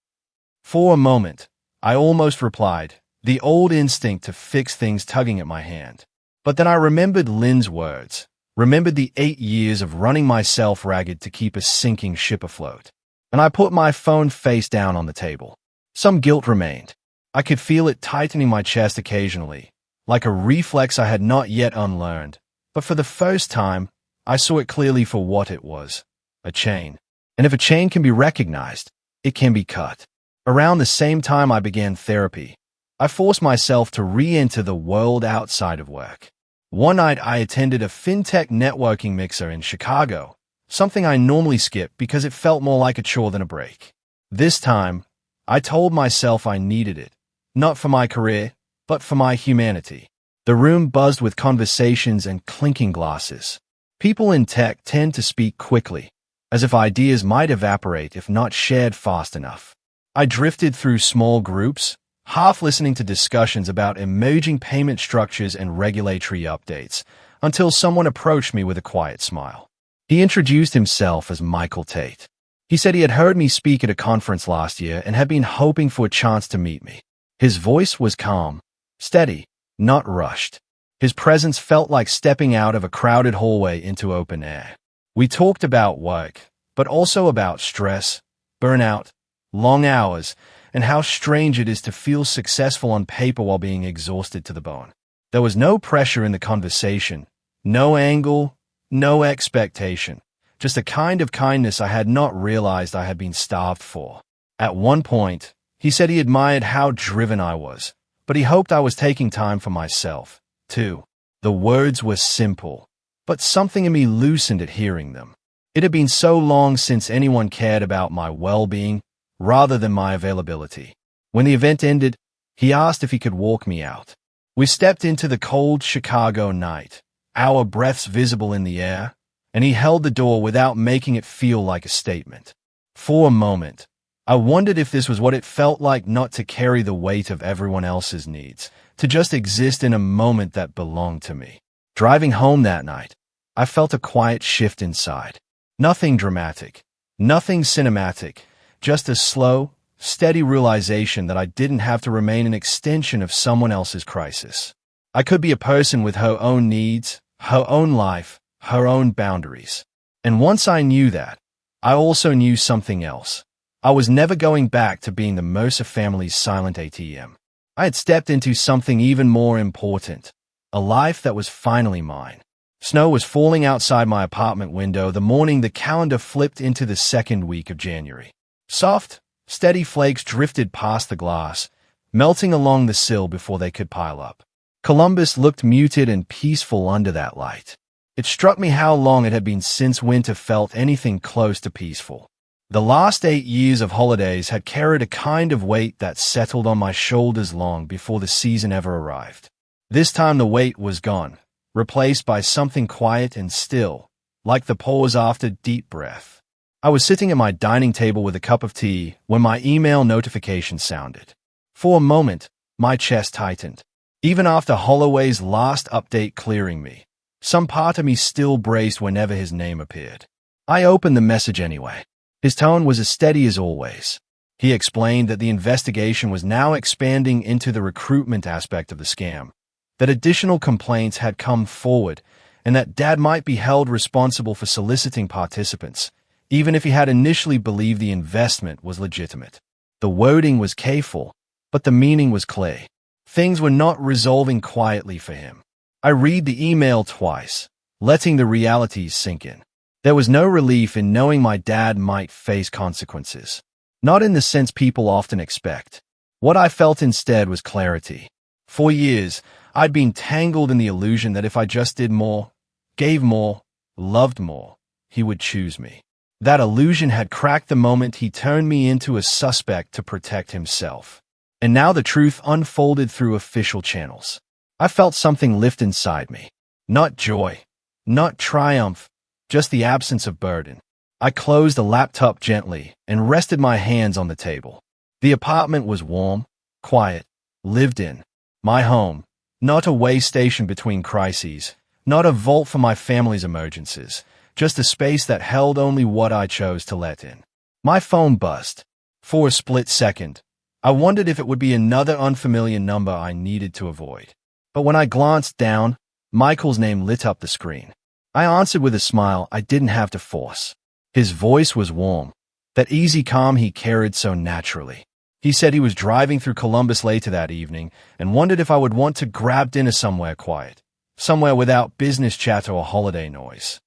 Speaker 1: For a moment, I almost replied, the old instinct to fix things tugging at my hand. But then I remembered Lynn's words, remembered the 8 years of running myself ragged to keep a sinking ship afloat. And I put my phone face down on the table. Some guilt remained. I could feel it tightening my chest occasionally, like a reflex I had not yet unlearned. But for the first time, I saw it clearly for what it was, a chain. And if a chain can be recognized, it can be cut. Around the same time I began therapy, I forced myself to re-enter the world outside of work. One night I attended a fintech networking mixer in Chicago, something I normally skip because it felt more like a chore than a break. This time, I told myself I needed it, not for my career, but for my humanity. The room buzzed with conversations and clinking glasses. People in tech tend to speak quickly, as if ideas might evaporate if not shared fast enough. I drifted through small groups, half listening to discussions about emerging payment structures and regulatory updates, until someone approached me with a quiet smile. He introduced himself as Michael Tate. He said he had heard me speak at a conference last year and had been hoping for a chance to meet me. His voice was calm, steady, not rushed. His presence felt like stepping out of a crowded hallway into open air. We talked about work, but also about stress, burnout, long hours, and how strange it is to feel successful on paper while being exhausted to the bone. There was no pressure in the conversation, no angle, no expectation, just a kind of kindness I had not realized I had been starved for. At one point, he said he admired how driven I was, but he hoped I was taking time for myself, too. The words were simple, but something in me loosened at hearing them. It had been so long since anyone cared about my well-being, rather than my availability. When the event ended, he asked if he could walk me out. We stepped into the cold Chicago night, our breaths visible in the air, and he held the door without making it feel like a statement. For a moment, I wondered if this was what it felt like not to carry the weight of everyone else's needs, to just exist in a moment that belonged to me. Driving home that night, I felt a quiet shift inside. Nothing dramatic, nothing cinematic, just a slow, steady realization that I didn't have to remain an extension of someone else's crisis. I could be a person with her own needs, her own life, her own boundaries. And once I knew that, I also knew something else. I was never going back to being the Mercer family's silent ATM. I had stepped into something even more important, a life that was finally mine. Snow was falling outside my apartment window the morning the calendar flipped into the second week of January. Soft, steady flakes drifted past the glass, melting along the sill before they could pile up. Columbus looked muted and peaceful under that light. It struck me how long it had been since winter felt anything close to peaceful. The last 8 years of holidays had carried a kind of weight that settled on my shoulders long before the season ever arrived. This time the weight was gone, replaced by something quiet and still, like the pause after deep breath. I was sitting at my dining table with a cup of tea when my email notification sounded. For a moment, my chest tightened. Even after Holloway's last update clearing me, some part of me still braced whenever his name appeared. I opened the message anyway. His tone was as steady as always. He explained that the investigation was now expanding into the recruitment aspect of the scam, that additional complaints had come forward, and that Dad might be held responsible for soliciting participants, even if he had initially believed the investment was legitimate. The wording was careful, but the meaning was clear. Things were not resolving quietly for him. I read the email twice, letting the realities sink in. There was no relief in knowing my dad might face consequences. Not in the sense people often expect. What I felt instead was clarity. For years, I'd been tangled in the illusion that if I just did more, gave more, loved more, he would choose me. That illusion had cracked the moment he turned me into a suspect to protect himself. And now the truth unfolded through official channels. I felt something lift inside me. Not joy, not triumph, just the absence of burden. I closed the laptop gently and rested my hands on the table. The apartment was warm, quiet, lived in. My home. Not a way station between crises, not a vault for my family's emergencies, just a space that held only what I chose to let in. My phone buzzed. For a split second, I wondered if it would be another unfamiliar number I needed to avoid. But when I glanced down, Michael's name lit up the screen. I answered with a smile I didn't have to force. His voice was warm, that easy calm he carried so naturally. He said he was driving through Columbus later that evening and wondered if I would want to grab dinner somewhere quiet, somewhere without business chatter or holiday noise.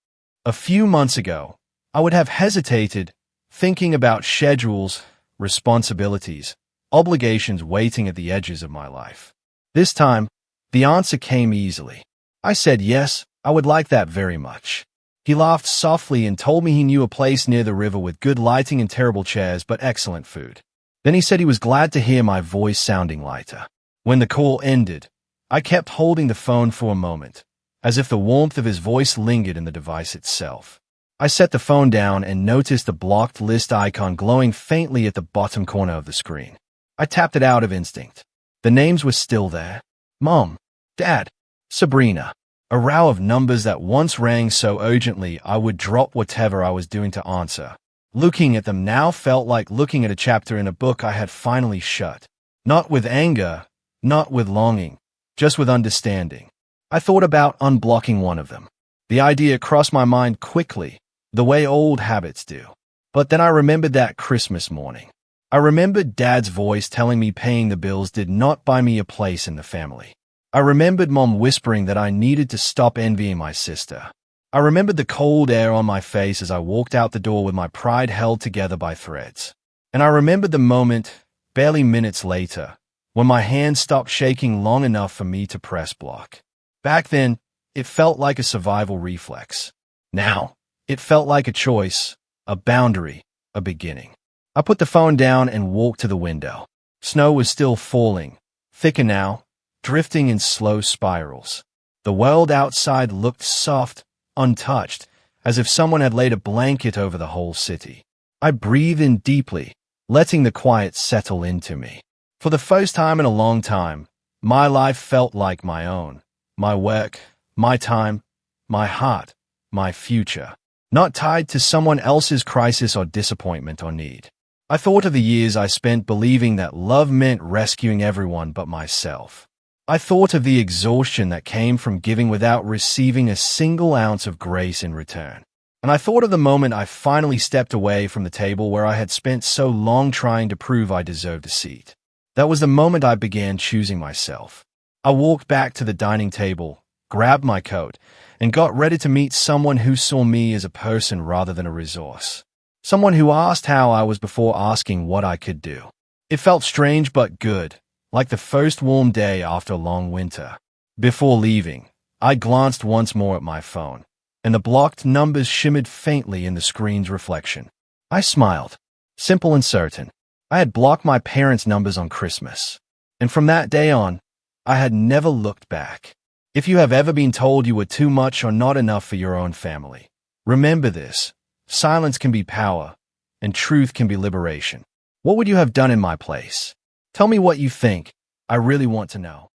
Speaker 1: A few months ago, I would have hesitated, thinking about schedules, responsibilities, obligations waiting at the edges of my life. This time, the answer came easily. I said yes, I would like that very much. He laughed softly and told me he knew a place near the river with good lighting and terrible chairs but excellent food. Then he said he was glad to hear my voice sounding lighter. When the call ended, I kept holding the phone for a moment, as if the warmth of his voice lingered in the device itself. I set the phone down and noticed the blocked list icon glowing faintly at the bottom corner of the screen. I tapped it out of instinct. The names were still there. Mom, Dad, Sabrina. A row of numbers that once rang so urgently I would drop whatever I was doing to answer. Looking at them now felt like looking at a chapter in a book I had finally shut. Not with anger, not with longing, just with understanding. I thought about unblocking one of them. The idea crossed my mind quickly, the way old habits do. But then I remembered that Christmas morning. I remembered Dad's voice telling me paying the bills did not buy me a place in the family. I remembered Mom whispering that I needed to stop envying my sister. I remembered the cold air on my face as I walked out the door with my pride held together by threads. And I remembered the moment, barely minutes later, when my hand stopped shaking long enough for me to press block. Back then, it felt like a survival reflex. Now, it felt like a choice, a boundary, a beginning. I put the phone down and walked to the window. Snow was still falling, thicker now, drifting in slow spirals. The world outside looked soft, untouched, as if someone had laid a blanket over the whole city. I breathed in deeply, letting the quiet settle into me. For the first time in a long time, my life felt like my own. My work, my time, my heart, my future. Not tied to someone else's crisis or disappointment or need. I thought of the years I spent believing that love meant rescuing everyone but myself. I thought of the exhaustion that came from giving without receiving a single ounce of grace in return. And I thought of the moment I finally stepped away from the table where I had spent so long trying to prove I deserved a seat. That was the moment I began choosing myself. I walked back to the dining table, grabbed my coat, and got ready to meet someone who saw me as a person rather than a resource. Someone who asked how I was before asking what I could do. It felt strange but good, like the first warm day after a long winter. Before leaving, I glanced once more at my phone, and the blocked numbers shimmered faintly in the screen's reflection. I smiled, simple and certain. I had blocked my parents' numbers on Christmas, and from that day on, I had never looked back. If you have ever been told you were too much or not enough for your own family, remember this: silence can be power, and truth can be liberation. What would you have done in my place? Tell me what you think. I really want to know.